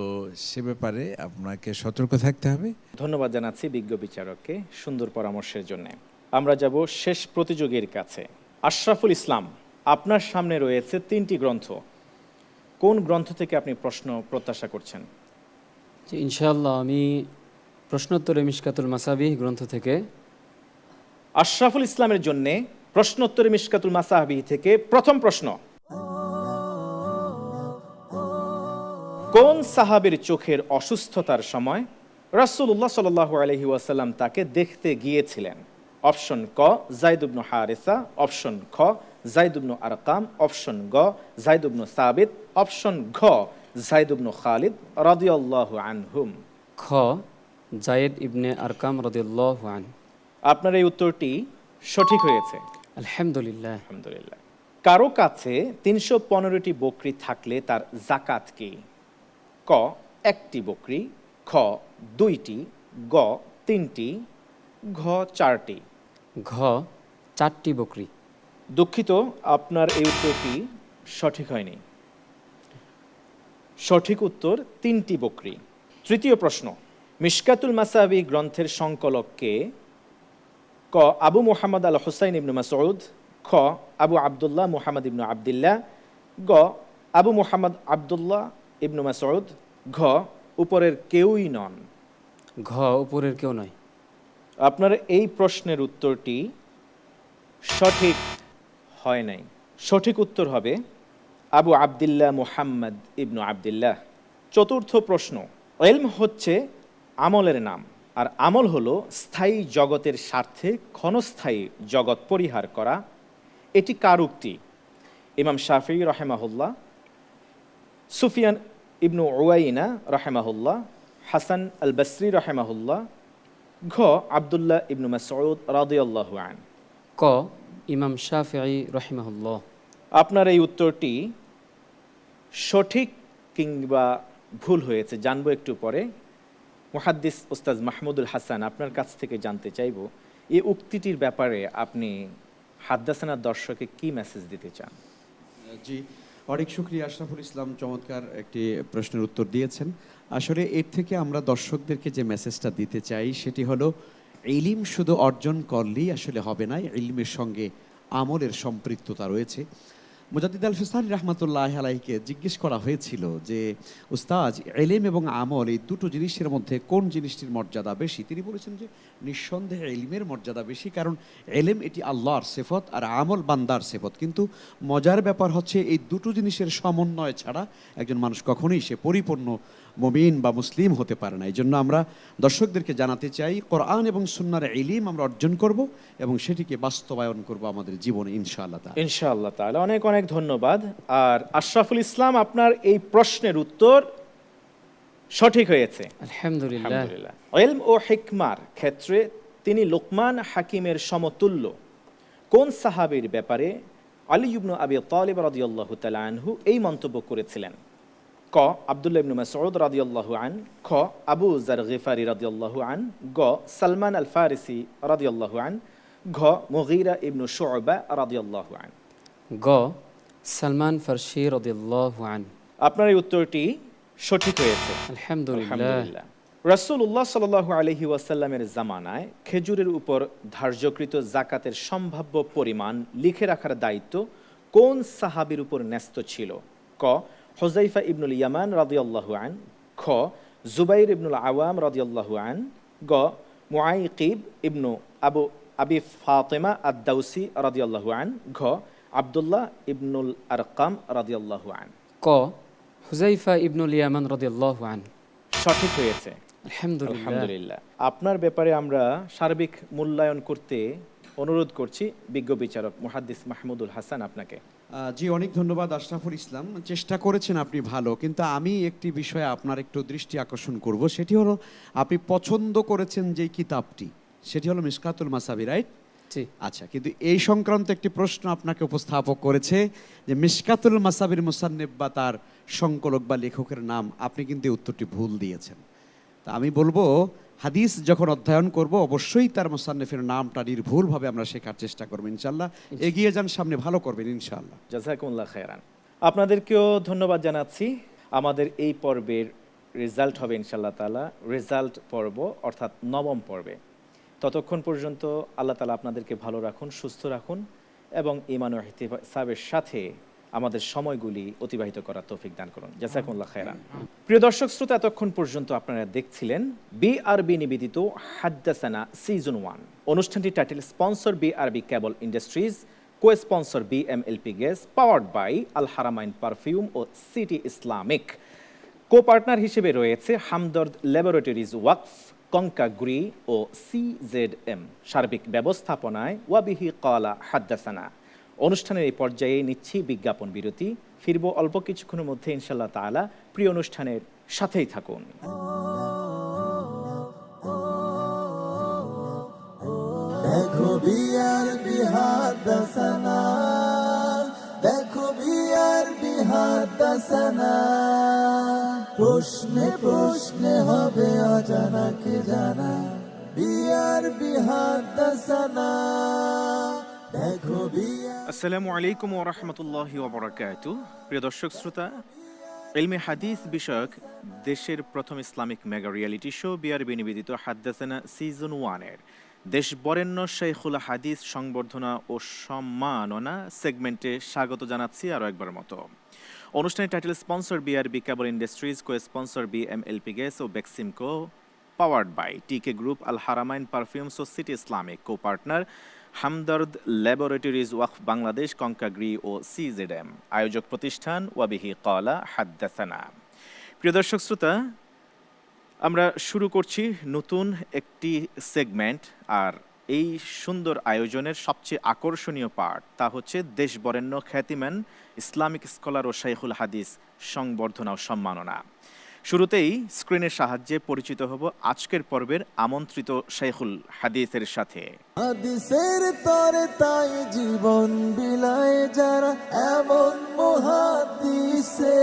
সে ব্যাপারে আপনাকে সতর্ক থাকতে হবে। ধন্যবাদ জানাচ্ছি বিজ্ঞ বিচারককে সুন্দর পরামর্শের জন্য। আমরা যাব শেষ প্রতিযোগীর কাছে। আশরাফুল ইসলাম, আপনার সামনে রয়েছে 3টি গ্রন্থ। কোন গ্রন্থ থেকে আপনি প্রশ্ন প্রত্যাশা করছেন? যে ইনশাআল্লাহ আমি প্রশ্নোত্তরে মিশকাতুল মাসাবিহ গ্রন্থ থেকে আশরাফুল ইসলামের জন্য প্রশ্নোত্তরে মিশকাতুল মাসাবিহ থেকে প্রথম প্রশ্ন। কোন সাহাবীর চোখের অসুস্থতার সময় রাসূলুল্লাহ সাল্লাল্লাহু আলাইহি ওয়াসাল্লাম তাকে দেখতে গিয়েছিলেন? অপশন ক যায়েদ ইবনে হারিসা, অপশন খ যায়েদ ইবনে আরকাম, অপশন গ যায়েদ ইবনে সাবিত, অপশন ঘ যায়েদ ইবনে খালিদ রাদিয়াল্লাহু আনহুম। খ জায়েদ ইবনে আরকাম রাদিয়াল্লাহু আনহু। আপনার এই উত্তরটি সঠিক হয়েছে, আলহামদুলিল্লাহ। আলহামদুলিল্লাহ। কারো কাছে 315টি বকরি থাকলে তার যাকাত কি? ক 1টি বকরি, খ 2টি, গ 3টি, ঘ 4টি। ঘ 4টি বকরি। দুঃখিত, আপনার এই উত্তরটি সঠিক হয়নি। সঠিক উত্তর 3টি বকরি। তৃতীয় প্রশ্ন, মিশকাতুল মাসাবি গ্রন্থের সংকলক কে? ক আবু মুহাম্মদ আল হুসাইন ইবনু মাসউদ, খ আবু আবদুল্লাহ মুহাম্মদ ইবনু আবদুল্লাহ, গ আবু মুহাম্মদ আবদুল্লাহ ইবনু মাসউদ, ঘ উপরের কেউই নন। ঘ উপরের কেউ নয়। আপনার এই প্রশ্নের উত্তরটি সঠিক হয় নাই। সঠিক উত্তর হবে আবু আবদুল্লাহ মুহাম্মদ ইবনু আবদুল্লাহ। চতুর্থ প্রশ্ন, ইলম হচ্ছে আমলের নাম, আর আমল হলো স্থায়ী জগতের স্বার্থে ক্ষণস্থায়ী জগৎ পরিহার করা। এটি কার উক্তি? ইমাম শাফিঈ রাহিমাহুল্লাহ, সুফিয়ান ইবনু উয়াইনা রাহিমাহুল্লাহ, হাসান আল বসরি রাহিমাহুল্লাহ, ঘ আবদুল্লাহ ইবনু মাসউদ রাদিয়াল্লাহু আনহু। ক ইমাম শাফিঈ রাহিমাহুল্লাহ। আপনার এই উত্তরটি সঠিক কিংবা ভুল হয়েছে জানবো একটু পরে। মুহাদ্দিস উস্তাদ মাহমুদুল হাসান, আপনার কাছ থেকে জানতে চাইব এই উক্তিটির ব্যাপারে আপনি হাদ্দাসানার দর্শকে কি মেসেজ দিতে চান? জি, অনেক শুকরিয়া আশরাফুল ইসলাম, চমৎকার একটি প্রশ্নের উত্তর দিয়েছেন। আসলে এর থেকে আমরা দর্শকদেরকে যে মেসেজটা দিতে চাই সেটি হলো, ইলম শুধু অর্জন করলেই আসলে হবে না, ইলমের সঙ্গে আমলের সম্পৃক্ততা রয়েছে। মুজাদ্দিদ আল ফিসানি রহমাতুল্লাহ আলাইহিকে জিজ্ঞেস করা হয়েছিল যে উস্তাদ, ইলম এবং আমল এই দুটো জিনিসের মধ্যে কোন জিনিসটির মর্যাদা বেশি? তিনি বলেছেন যে নিঃসন্দেহে ইলমের মর্যাদা বেশি, কারণ ইলম এটি আল্লাহর সিফত আর আমল বান্দার সিফত। কিন্তু মজার ব্যাপার হচ্ছে এই দুটো জিনিসের সমন্বয় ছাড়া একজন মানুষ কখনোই সে পরিপূর্ণ মুমিন বা মুসলিম হতে পারে না। এই জন্য আমরা দর্শকদেরকে জানাতে চাই, কোরআন এবং সুন্নাহর ইলম আমরা অর্জন করব এবং সেটিকে বাস্তবায়ন করব আমাদের জীবনে ইনশাআল্লাহ তাআলা। ইনশাআল্লাহ তাআলা। অনেক অনেক ধন্যবাদ। আর আশরাফুল ইসলাম, আপনার এই প্রশ্নের উত্তর সঠিক হয়েছে, আলহামদুলিল্লাহ। আলহামদুলিল্লাহ। ইলম ও হিকমার ক্ষেত্রে তিনি লোকমান হাকিমের সমতুল্য। কোন সাহাবীর ব্যাপারে আলী ইবনে আবি তালিব রাদিয়াল্লাহু তাআলা আনহু এই মন্তব্য করেছিলেন? ক আব্দুল্লাহ ইবনে মাসউদ রাদিয়াল্লাহু আন, খ আবু যার গিফারি রাদিয়াল্লাহু আন, গ সালমান আল ফারিসি রাদিয়াল্লাহু আন, ঘ মুগীরা ইবনে শুআবা রাদিয়াল্লাহু আন। গ সালমান ফারসি রাদিয়াল্লাহু আনহু। আপনার এই উত্তরটি সঠিক হয়েছে, আলহামদুলিল্লাহ। রাসূলুল্লাহ সাল্লাল্লাহু আলাইহি ওয়াসাল্লামের জামানায় খেজুরের উপর ধার্যকৃত যাকাতের সম্ভাব্য পরিমাণ লিখে রাখার দায়িত্ব কোন সাহাবীর উপর ন্যস্ত ছিল? ক হুযায়ফা ইবনুল ইয়ামান রাদিয়াল্লাহু আন, খ জুবাইর ইবনুল আওয়াম রাদিয়াল্লাহু আন, গ মুআইকিব ইবনু আবি ফাতিমা আদ-দাউসি রাদিয়াল্লাহু আন, ঘ আব্দুল্লাহ ইবনুল আরকাম রাদিয়াল্লাহু আন। ক হুযায়ফা ইবনুল ইয়ামান রাদিয়াল্লাহু আনহু। সঠিক হয়েছে, আলহামদুলিল্লাহ। আলহামদুলিল্লাহ। আপনার ব্যাপারে আমরা সার্বিক মূল্যায়ন করতে অনুরোধ করছি বিজ্ঞ বিচারক মুহাদ্দিস মাহমুদুল হাসান আপনাকে। জি, অনেক ধন্যবাদ আশরাফুল ইসলাম। চেষ্টা করেছেন আপনি ভালো, কিন্তু আমি একটি বিষয়ে আপনার একটু দৃষ্টি আকর্ষণ করব। সেটি হলো, আপনি পছন্দ করেছেন যে কিতাবটি, সেটি হলো মিশকাতুল মাসাবি, রাইট? জি। আচ্ছা, কিন্তু এই সংক্রান্ত একটি প্রশ্ন আপনাকে উপস্থাপক করেছে যে মিশকাতুল মাসাবির মুসান্নিফ বা তার সংকলক বা লেখকের নাম, আপনি কিন্তু এই উত্তরটি ভুল দিয়েছেন। তা আমি বলবো, হাদিস যখন অধ্যয়ন করব অবশ্যই তার মুসান্নিফের নামটা নির্ভুলভাবে আমরা শেখার চেষ্টা করবো ইনশাআল্লাহ। এগিয়ে যান, সামনে ভালো করবেন ইনশাআল্লাহ। জাযাকুমুল্লাহ খায়রান। আপনাদেরকেও ধন্যবাদ জানাচ্ছি। আমাদের এই পর্বের রেজাল্ট হবে ইনশাআল্লাহ তাআলা রেজাল্ট পর্ব, অর্থাৎ 9ম পর্বে। ততক্ষণ পর্যন্ত আল্লাহ তাআলা আপনাদেরকে ভালো রাখুন, সুস্থ রাখুন এবং ঈমান ও ইহতিসাবের সাথে আমাদের সময়গুলি অতিবাহিত করার তৌফিক দান করুন। জাযাকুমুল্লাহ খায়রান। প্রিয় দর্শক শ্রোতা, এতক্ষণ পর্যন্ত আপনারা দেখছিলেন বিআরবি নিবেদিত হাদ্দাসানা সিজন 1। অনুষ্ঠানটি title sponsor BRB cable industries, co sponsor BMLP gas, powered by Al Haramain perfume ও সিটি ইসলামিক। কো পার্টনার হিসেবে রয়েছে হামদর্দ ল্যাবরেটরিজ ওয়াকফ, কঙ্কাগ্রি ও সিজেডএম। সার্বিক ব্যবস্থাপনায় ওয়াবিহি ক্বালা হাদ্দাসানা। অনুষ্ঠানের এই পর্যায়ে নিচ্ছি বিজ্ঞাপন বিরতি। ফিরব অল্প কিছুক্ষণের মধ্যে ইনশাআল্লাহ তাআলা। প্রিয় অনুষ্ঠানের সাথেই থাকুন। দেখো বিআরবি হাদ্দাসানা, দেখো বিআরবি হাদ্দাসানা। প্রশ্নে প্রশ্নে হবে অজানা কে জানা, বিআরবি হাদ্দাসানা। দেখো আসসালামু আলাইকুম ওয়া রাহমাতুল্লাহি ওয়া বারাকাতুহু। প্রিয় দর্শক শ্রোতা, ইলমে হাদিস বিষয়ক দেশের প্রথম Islamic mega reality show BRB নিবেদিত হাদ্দাসানা সিজন 1 এর দেশ বরেণ্য শাইখুল হাদিস সংবর্ধনা ও সম্মাননা সেগমেন্টে স্বাগত জানাচ্ছি আরও একবার মতো। অনুষ্ঠানের title sponsor BRB cable industries, co sponsor BMLP gas ও Beximco, powered by TK group, Al Haramain perfumes ও city Islamic. Co partner Hamdard laboratories Waqf Bangladesh, কঙ্কাগ্রি ও সিজেডএম। আয়োজক প্রতিষ্ঠান ওয়াবিহি ক্বালা হাদ্দাসানা। প্রিয় দর্শক শ্রোতা, আমরা শুরু করছি নতুন একটি সেগমেন্ট। আর এই সুন্দর আয়োজনের সবচেয়ে আকর্ষণীয় পার্ট তা হচ্ছে দেশ বরেণ্য খ্যাতিমান ইসলামিক স্কলার ও শাইখুল হাদিস সংবর্ধনা ও সম্মাননা। শুরুতেই স্ক্রিনের সাহায্যে পরিচিত হব আজকের পর্বের আমন্ত্রিত শাইখুল হাদিসের সাথে। হাদিসের তরে তাই জীবন বিলায় যারা, এমন মুহাদ্দিসে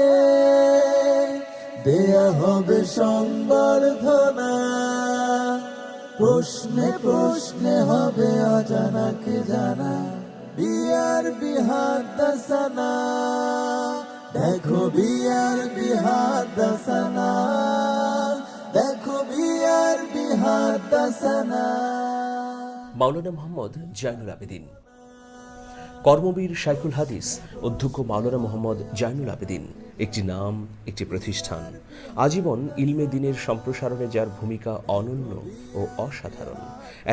দেয়া হবে সংবর্ধনা। প্রশ্নে প্রশ্নে হবে অজানা কে জানা, বিআরবি হাদ্দাসানা। দেখো বিআরবি হাদ্দাসানা, দেখো বিআরবি হাদ্দাসানা। মাওলানা মোহাম্মদ জাইনুল আবেদিন। কর্মবীর শাইখুল হাদিস অধ্যক্ষ মাওলানা মোহাম্মদ জাইনুল আবেদিন একটি নাম, একটি প্রতিষ্ঠান। আজীবন ইলমে দ্বীনের সম্প্রসারণে যার ভূমিকা অনন্য ও অসাধারণ।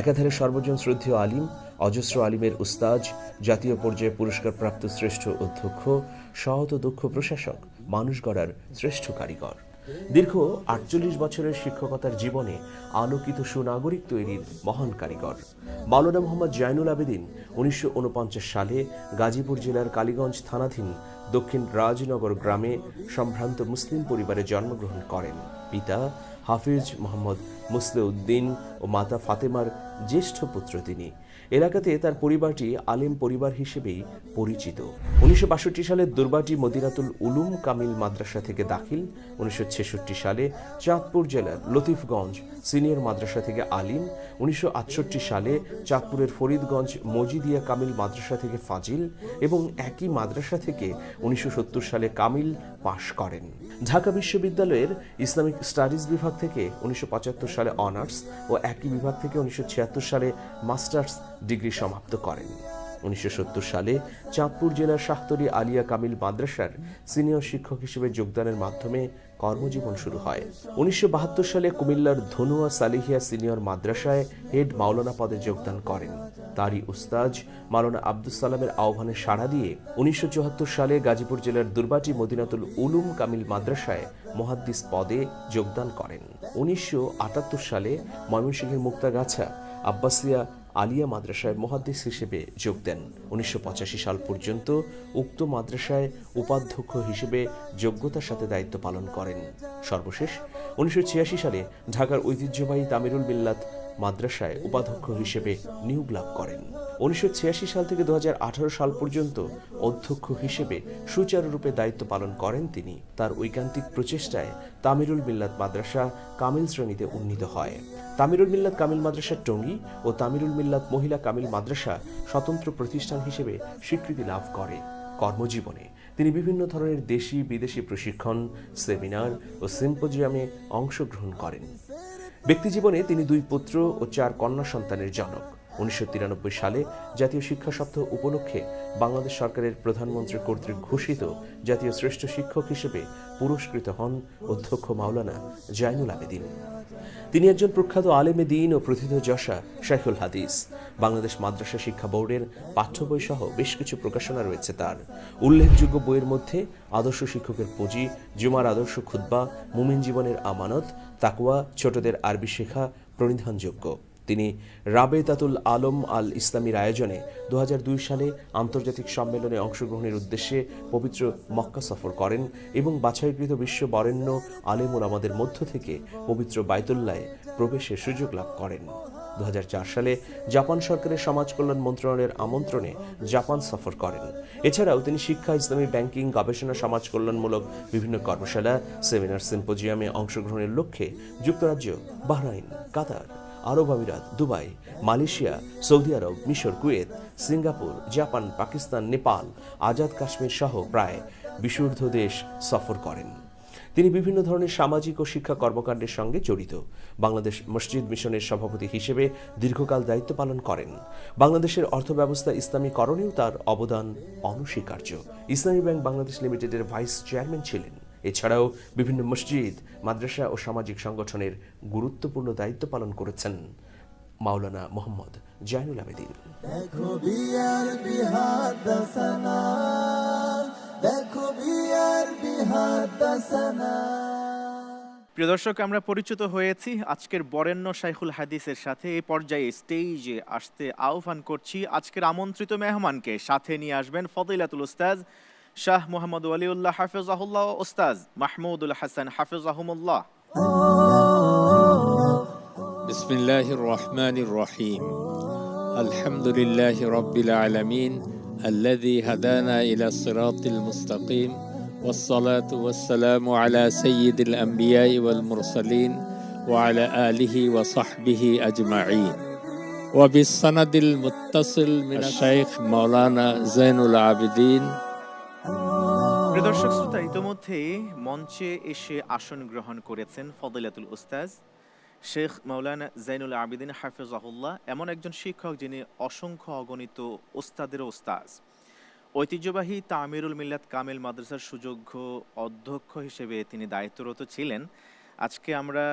একাধারে সর্বজন শ্রদ্ধেয় আলিম, অজস্র আলিমের উস্তাজ, জাতীয় পর্যায়ে পুরস্কারপ্রাপ্ত শ্রেষ্ঠ অধ্যক্ষ, সহত দক্ষ প্রশাসক, মানুষ গড়ার শ্রেষ্ঠ কারিগর। দীর্ঘ ৪৮ বছরের শিক্ষকতার জীবনে আলোকিত সুনাগরিক তৈরির মহান কারিগর মাওলানা মোহাম্মদ জাইনুল আবেদিন ১৯৪৯ সালে গাজীপুর জেলার কালীগঞ্জ থানাধীন দক্ষিণ রাজনগর গ্রামে সম্ভ্রান্ত মুসলিম পরিবারে জন্মগ্রহণ করেন। পিতা হাফিজ মোহাম্মদ মুসলেউদ্দিন ও মাতা ফাতেমার জ্যেষ্ঠ পুত্র তিনি। এলাকাতে তার পরিবারটি আলেম পরিবার হিসেবেই পরিচিত। ১৯৬২ সালে দুর্বাটি মদিনাতুল উলুম কামিল মাদ্রাসা থেকে দাখিল। ১৯৬৬ সালে চাঁদপুর জেলার লতিফগঞ্জ সিনিয়র মাদ্রাসা থেকে আলিম। ১৯৬৮ সালে চাঁদপুরের ফরিদগঞ্জ মজিদিয়া কামিল মাদ্রাসা থেকে ফাজিল এবং একই মাদ্রাসা থেকে ১৯৭০ সালে কামিল পাশ করেন। ঢাকা বিশ্ববিদ্যালয়ের ইসলামিক স্টাডিজ বিভাগ থেকে ১৯৭৫ সালে অনার্স ও একই বিভাগ থেকে ১৯৭৬ সালে মাস্টার্স ডিগ্রি সমাপ্ত করেন। ১৯৭০ সালে চাঁদপুর জেলার শাহতলী আলিয়া কামিল মাদ্রাসার সিনিয়র শিক্ষক হিসেবে যোগদানের মাধ্যমে কর্মজীবন শুরু হয়। ১৯৭২ সালে কুমিল্লার ধনুয়া সালিহিয়া সিনিয়র মাদ্রাসায় হেড মাওলানা পদে যোগদান করেন। তারই উস্তাজ মাওলানা আব্দুস সালামের আহ্বানে সাড়া দিয়ে ১৯৭৪ সালে গাজীপুর জেলার দুর্বাটি মদিনাতুল উলুম কামিল মাদ্রাসায় মুহাদ্দিস পদে যোগদান করেন। ১৯৭৮ সালে ময়মনসিংহের মুক্তাগাছা আব্বাসিয়া আলিয়া মাদ্রাসায় মুহাদ্দিস হিসেবে যোগ দেন। ১৯৮৫ সাল পর্যন্ত উক্ত মাদ্রাসায় উপাধ্যক্ষ হিসেবে যোগ্যতার সাথে দায়িত্ব পালন করেন। সর্বশেষ ১৯৮৬ সালে ঢাকার ঐতিহ্যবাহী তামিরুল মিল্লাত মাদ্রাসায় উপাধ্যক্ষ হিসেবে নিয়োগ লাভ করেন। ১৯৮৬ সাল থেকে ২০১৮ সাল পর্যন্ত অধ্যক্ষ হিসেবে সুচারুরূপে দায়িত্ব পালন করেন তিনি। তার ঐকান্তিক প্রচেষ্টায় তামিরুল মিল্লাত মাদ্রাসা কামিল শ্রেণীতে উন্নীত হয়। তামিরুল মিল্লাত কামিল মাদ্রাসা টঙ্গী ও তামিরুল মিল্লাত মহিলা কামিল মাদ্রাসা স্বতন্ত্র প্রতিষ্ঠান হিসেবে স্বীকৃতি লাভ করে। কর্মজীবনে তিনি বিভিন্ন ধরনের দেশি বিদেশি প্রশিক্ষণ, সেমিনার ও সিম্পোজিয়ামে অংশগ্রহণ করেন। ব্যক্তিজীবনে তিনি 2 পুত্র ও 4 কন্যা সন্তানের জনক। 1993 সালে জাতীয় শিক্ষা সপ্তাহ উপলক্ষে বাংলাদেশ সরকারের প্রধানমন্ত্রী কর্তৃক ঘোষিত জাতীয় শ্রেষ্ঠ শিক্ষক হিসেবে পুরস্কৃত হন অধ্যক্ষ মাওলানা জাইনুল আবেদিন। তিনি একজন প্রখ্যাত আলেমে দ্বীন ও প্রথিতযশা শাইখুল হাদিস। বাংলাদেশ মাদ্রাসা শিক্ষা বোর্ডের পাঠ্য বই সহ বেশ কিছু প্রকাশনা রয়েছে তার। উল্লেখযোগ্য বইয়ের মধ্যে আদর্শ শিক্ষকের পুঁজি, জুমার আদর্শ খুতবা, মুমিন জীবনের আমানত, তাকওয়া, ছোটদের আরবি শেখা প্রণিধানযোগ্য। তিনি রাবেতাতুল আলম আল ইসলামীর আয়োজনে 2002 সালে আন্তর্জাতিক সম্মেলনে অংশগ্রহণের উদ্দেশ্যে পবিত্র মক্কা সফর করেন এবং বাছাইকৃত বিশ্ব বরেণ্য আলেম ওলামাদের মধ্য থেকে পবিত্র বাইতুল্লাহে প্রবেশের সুযোগ লাভ করেন। 2004 সালে জাপান সরকারের সমাজ কল্যাণ মন্ত্রণালয়ের আমন্ত্রণে জাপান সফর করেন। এছাড়াও তিনি শিক্ষা, ইসলামী ব্যাংকিং, গবেষণা, সমাজ কল্যাণমূলক বিভিন্ন কর্মশালা, সেমিনার, সিম্পোজিয়ামে অংশগ্রহণের লক্ষ্যে যুক্তরাজ্য, বাহরাইন, কাতার, আরব আমিরাত, দুবাই, মালয়েশিয়া, সৌদি আরব, মিশর, Kuwait, Singapore, Japan, Pakistan, Nepal, Azad Kashmir সহ প্রায় 20 দেশ সফর করেন। তিনি বিভিন্ন ধরনের সামাজিক ও শিক্ষা কর্মকাণ্ডের সঙ্গে জড়িত। বাংলাদেশ মসজিদ মিশনের সভাপতি হিসেবে দীর্ঘকাল দায়িত্ব পালন করেন। বাংলাদেশের অর্থব্যবস্থা ইসলামীকরণেও তার অবদান অনস্বীকার্য। ইসলামী ব্যাংক বাংলাদেশ লিমিটেডের ভাইস চেয়ারম্যান ছিলেন। এছাড়াও বিভিন্ন মসজিদ, মাদ্রাসা ও সামাজিক সংগঠনের গুরুত্বপূর্ণ দায়িত্ব পালন করেছেন মাওলানা মোহাম্মদ জাইনুল আবেদিন। দেখো বিয়ার বিহার দাসানা, দেখো বিয়ার বিহার দাসানা। প্রিয় দর্শক, আমরা পরিচিত হয়েছি আজকের বরেণ্য শাইখুল হাদিসের সাথে। এই পর্যায়ে স্টেজে আসতে আহ্বান করছি আজকের আমন্ত্রিত মেহমানকে। সাথে নিয়ে আসবেন ফদিলাতুল উস্তাজ শাহ মোহাম্মদ ওয়ালিউল্লাহ হাফিজাহুল্লাহ, উস্তাজ মাহমুদুল হাসান হাফিজাহুমুল্লাহ। বিসমিল্লাহির রহমানির রহিম। আলহামদুলিল্লাহি রাব্বিল আলামিন আল্লাযী হাদানা ইলা সিরাতিল মুস্তাকিম ওয়াসসালাতু ওয়াসসালামু আলা সাইয়্যিদিল আমবিয়াই ওয়াল মুরসালিন ওয়া আলা আলিহি ওয়া সাহবিহি আজমাইন ওয়া বিসসানাদিল মুত্তাসিল মিন শাইখ মাওলানা জাইনুল আবেদিন। প্রিয় দর্শক শ্রোতা, ইতোমধ্যেই মঞ্চে এসে আসন গ্রহণ করেছেন ফদিলাতুল উস্তাজ শেখ মাওলানা জাইনুল আবেদিন হাফিজাহুল্লাহ, এমন একজন শিক্ষক যিনি অসংখ্য অগণিত ওস্তাদেরও ওস্তাজ। ঐতিহ্যবাহী তামিরুল মিল্লাত কামিল মাদ্রাসার সুযোগ্য অধ্যক্ষ হিসেবে তিনি দায়িত্বরত ছিলেন। আজকে আমরা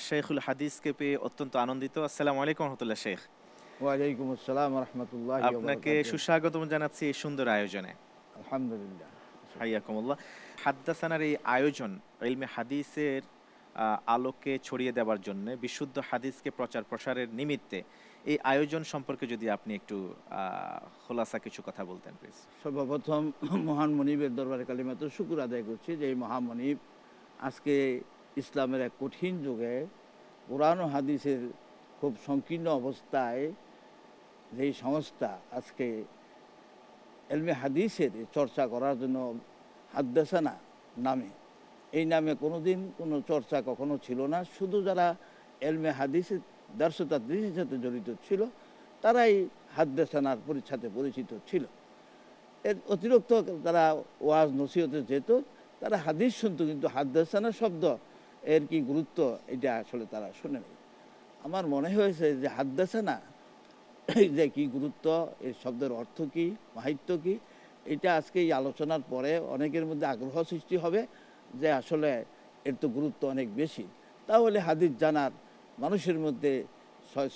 শেখুল হাদিসকে পেয়ে অত্যন্ত আনন্দিত। আসসালামু আলাইকুম রহমতুল্লাহ শেখ। ওয়ালাইকুম আসসালাম রাহমাতুল্লাহ। আপনাকে সুস্বাগতম জানাচ্ছি এই সুন্দর আয়োজনে। আলহামদুলিল্লাহ। হাইয়াকুমুল্লাহ। হাদ্দাসানার এই আয়োজন ইলমে হাদিসের আলোকে ছড়িয়ে দেওয়ার জন্য, বিশুদ্ধ হাদিসকে প্রচার প্রসারের নিমিত্তে এই আয়োজন সম্পর্কে যদি আপনি একটু খোলাসা কিছু কথা বলতেন প্লিজ। সর্বপ্রথম মহান মনিবের দরবারে কালিমাত শুকর আদায় করছি যে এই মহামনিব আজকে ইসলামের এক কঠিন যুগে কোরআন ও হাদিসের খুব সংকীর্ণ অবস্থায় যেই সংস্থা আজকে ইলমে হাদিসের চর্চা করার জন্য হাদ্দাসানা নামে, এই নামে কোনোদিন কোনো চর্চা কখনো ছিল না। শুধু যারা ইলমে হাদিসের দার্সতাদরিসের সাথে জড়িত ছিল তারাই হাদ্দাসানার সাথে পরিচিত ছিল। এর অতিরিক্ত তারা ওয়াজ নসিহতে যেত, তারা হাদিস শুনতো, কিন্তু হাদ্দাসানা শব্দ এর কি গুরুত্ব এটা আসলে তারা শোনেনি। আমার মনে হয়েছে যে হাদ্দাসানা যে কি গুরুত্ব, এর শব্দের অর্থ কি, মাহাত্ম্য কি, এটা আজকে এই আলোচনার পরে অনেকের মধ্যে আগ্রহ সৃষ্টি হবে যে আসলে এর তো গুরুত্ব অনেক বেশি। তাহলে হাদিস জানার মানুষের মধ্যে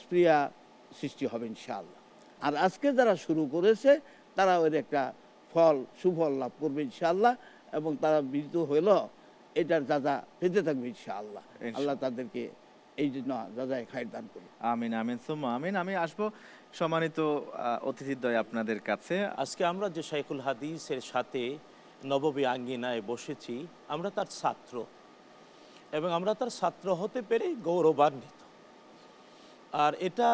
স্প্রিয়া সৃষ্টি হবে ইনশাআল্লাহ। আর আজকে যারা শুরু করেছে তারা ওর একটা ফল, সুফল লাভ করবে ইনশাআল্লাহ, এবং তারা বিরত হইল এটার যা পেতে থাকবে ইনশাআল্লাহ। আল্লাহ তাদেরকে এই জন্য যা খায় দান করবে। আমিন আমিন সুম্মা আমিন। আমি আসবো সম্মানিত অতিথিদ্বয় আপনাদের কাছে। আজকে আমরা যে শাইখুল হাদিসের সাথে নববী আঙ্গিনায় বসেছি, আমরা তার ছাত্র এবং আমরা তার ছাত্র হতে পেরে গৌরবান্বিত। আর এটা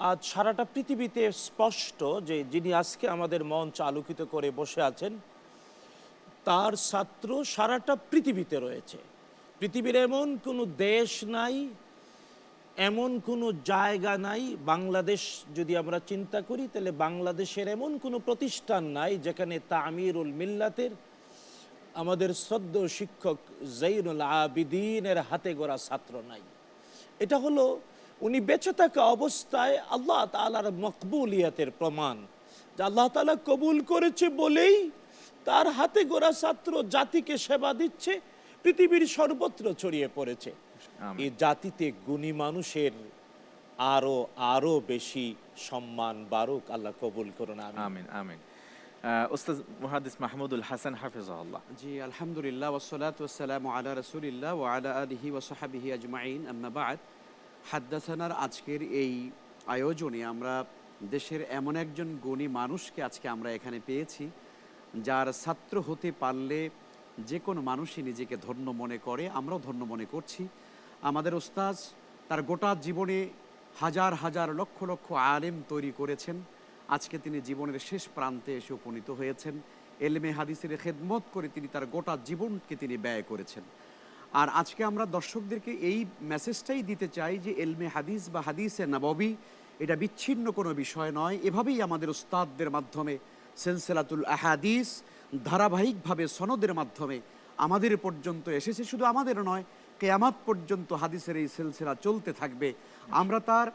আজ সারাটা পৃথিবীতে স্পষ্ট যে যিনি আজকে আমাদের মঞ্চ আলোকিত করে বসে আছেন তার ছাত্র সারাটা পৃথিবীতে রয়েছে। পৃথিবীর এমন কোনো দেশ নাই, এমন কোনো জায়গা নাই, বাংলাদেশ যদি আমরা চিন্তা করি তাহলে বাংলাদেশের এমন কোনো প্রতিষ্ঠান নাই যেখানে তামিরুল মিল্লাতের আমাদের শ্রদ্ধেয় শিক্ষক জাইনুল আবেদিনের হাতে গড়া ছাত্র নাই। এটা হলো উনি বেঁচে থাকা অবস্থায় আল্লাহ তাআলার মকবুলিয়াতের প্রমাণ, যে আল্লাহ তাআলা কবুল করেছে বলেই তার হাতে গড়া ছাত্র জাতিকে সেবা দিচ্ছে, পৃথিবীর সর্বত্র ছড়িয়ে পড়েছে। এই জাতিতে গুণী মানুষের আরো আরো বেশি সম্মান বাড়ুক, আল্লাহ কবুল করুন, আমিন আমিন। উস্তাদ মুহাদ্দিস মাহমুদুল হাসান হাফিজাহুল্লাহ। জি, আলহামদুলিল্লাহ ওয়াসসালাতু ওয়াসসালামু আলা রাসূলিল্লাহ ওয়া আলা আলিহি ওয়া সাহবিহি আজমাইন, আম্মা বা'দ। হাদ্দাসানার আজকের এই আয়োজনে আমরা দেশের এমন একজন গুণী মানুষকে আজকে আমরা এখানে পেয়েছি, যার ছাত্র হতে পারলে যে কোনো মানুষই নিজেকে ধন্য মনে করে, আমরাও ধন্য মনে করছি। আমাদের ওস্তাদ তার গোটা জীবনে হাজার হাজার লক্ষ লক্ষ আলেম তৈরি করেছেন। আজকে তিনি জীবনের শেষ প্রান্তে এসে উপনীত হয়েছেন। এলমে হাদিসের খেদমত করে তিনি তার গোটা জীবনকে তিনি ব্যয় করেছেন। আর আজকে আমরা দর্শকদেরকে এই মেসেজটাই দিতে চাই যে এলমে হাদিস বা হাদিসে নববী এটা বিচ্ছিন্ন কোনো বিষয় নয়। এভাবেই আমাদের উস্তাদদের মাধ্যমে সিলসিলাতুল আহাদিস ধারাবাহিকভাবে সনদের মাধ্যমে আমাদের পর্যন্ত এসেছে। শুধু আমাদের নয়, কিয়ামত পর্যন্ত হাদিসের এই সিলসিলা চলতে থাকবে। আমরা তার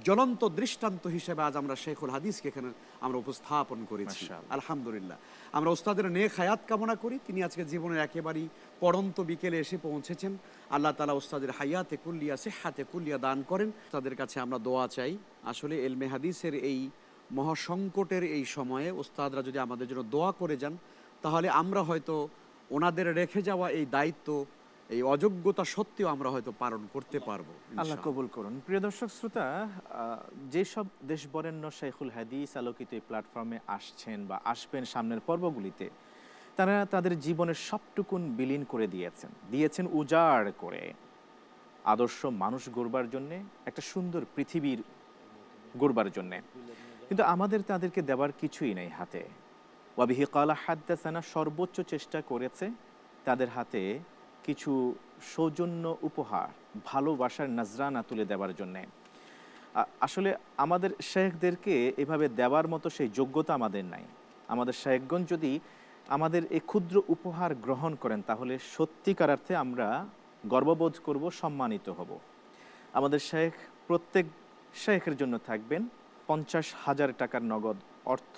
জ্বলন্ত দৃষ্টান্ত হিসেবে আজ আমরা শেখুল হাদিসকে এখানে আমরা উপস্থাপন করেছি। আলহামদুলিল্লাহ, আমরা ওস্তাদের নেক হায়াত কামনা করি। তিনি আজকে জীবনের একেবারেই পড়ন্ত বিকেলে এসে পৌঁছেছেন। আল্লাহ তাআলা ওস্তাদের হায়াতে কুল্লিয়া সিহহাতে কুল্লিয়া দান করেন। তাদের কাছে আমরা দোয়া চাই। আসলে এলমে হাদিসের এই মহাসংকটের এই সময়ে ওস্তাদরা যদি আমাদের জন্য দোয়া করে যান, তাহলে আমরা হয়তো ওনাদের রেখে যাওয়া এই দায়িত্ব, এই অযোগ্যতা সত্ত্বেও আমরা হয়তো পালন করতে পারবো। আল্লাহ কবুল করুন। প্রিয় দর্শক শ্রোতা, যেসব দেশবরেণ্য শাইখুল হাদিস আলোকিত এই প্ল্যাটফর্মে আসছেন বা আসবেন সামনের পর্বগুলিতে, তারা তাদের জীবনের সবটুকুন বিলীন করে দিয়েছেন উজাড় করে আদর্শ মানুষ গড়বার জন্যে, একটা সুন্দর পৃথিবীর গড়বার জন্যে। কিন্তু আমাদের তাদেরকে দেওয়ার কিছুই নেই হাতে। ওয়াবিহি ক্বালা হাদ্দাসানা সর্বোচ্চ চেষ্টা করেছে তাদের হাতে কিছু সৌজন্য উপহার, ভালোবাসার নজরানা তুলে দেওয়ার জন্যে। আসলে আমাদের শেখদেরকে এভাবে দেওয়ার মতো সেই যোগ্যতা আমাদের নাই। আমাদের শেখগণ যদি আমাদের এই ক্ষুদ্র উপহার গ্রহণ করেন, তাহলে সত্যিকার অর্থে আমরা গর্ববোধ করব, সম্মানিত হব। আমাদের শেখ প্রত্যেক শেখের জন্য থাকবেন 50,000 টাকার নগদ অর্থ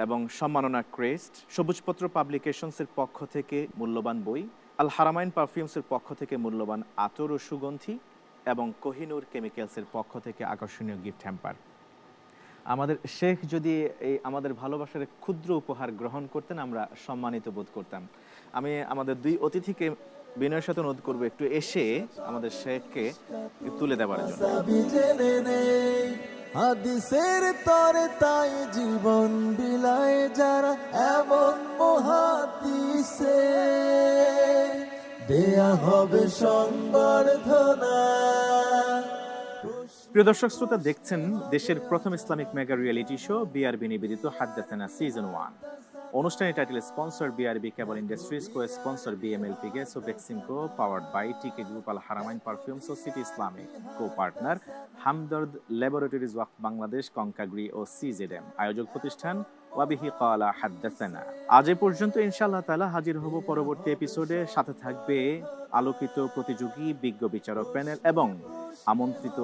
এবং সম্মাননা ক্রেস্ট, সবুজপত্র পাবলিকেশনসের পক্ষ থেকে মূল্যবান বই, আল হারামাইন পারফিউমসের পক্ষ থেকে মূল্যবান আতর ও সুগন্ধি এবং কোহিনুর কেমিক্যালসের পক্ষ থেকে আকর্ষণীয় গিফট হ্যাম্পার। আমাদের শেখ যদি এই আমাদের ভালোবাসার ক্ষুদ্র উপহার গ্রহণ করতেন, আমরা সম্মানিত বোধ করতাম। আমি আমাদের দুই অতিথিকে বিনয়ের সাথে অনুরোধ করবো একটু এসে আমাদের শেখকে তুলে দেওয়ার জন্য। হাদিসের তরে তাই জীবন বিলায় যারা, এমন মুহাদ্দিসে দেয়া হবে সংবর্ধনা। প্রিয় দর্শক শ্রোতা, দেখছেন দেশের প্রথম Islamic mega reality show BRB নিবেদিত হাদ্দাসানা সিজন 1। অনুষ্ঠানের title sponsor BRB cable industries, co sponsor BMLP gas ও Beximco, powered by TK group, Al Haramain perfumes ও city Islamic, co partner Hamdard laboratories Waqf Bangladesh, কঙ্কাগ্রি ও সিজেডএম। আয়োজক প্রতিষ্ঠান ওয়াবিহি ক্বালা হাদ্দাসানা। আজ এ পর্যন্ত ইনশাআল্লাহ তাআলা হাজির হব পরবর্তী এপিসোডে। সাথে থাকবে আলোকিত প্রতিযোগী, বিজ্ঞ বিচারক প্যানেল এবং আমন্ত্রিত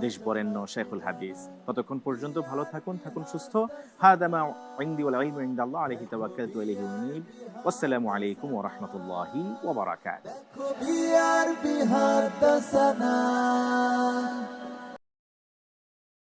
দেশবরেণ্য শেখুল হাদিস। ততক্ষণ পর্যন্ত ভালো থাকুন, সুস্থ। হাদা মা ইনদি ওয়াল ইলমু ইনদাল্লাহ, আলাইহি তাওয়াক্কালতু ওয়া ইলাইহি উনীব। ওয়াসসালামু আলাইকুম ওয়া রাহমাতুল্লাহি ওয়া বারাকাতুহু। বিআরবি হাদ্দাসানা।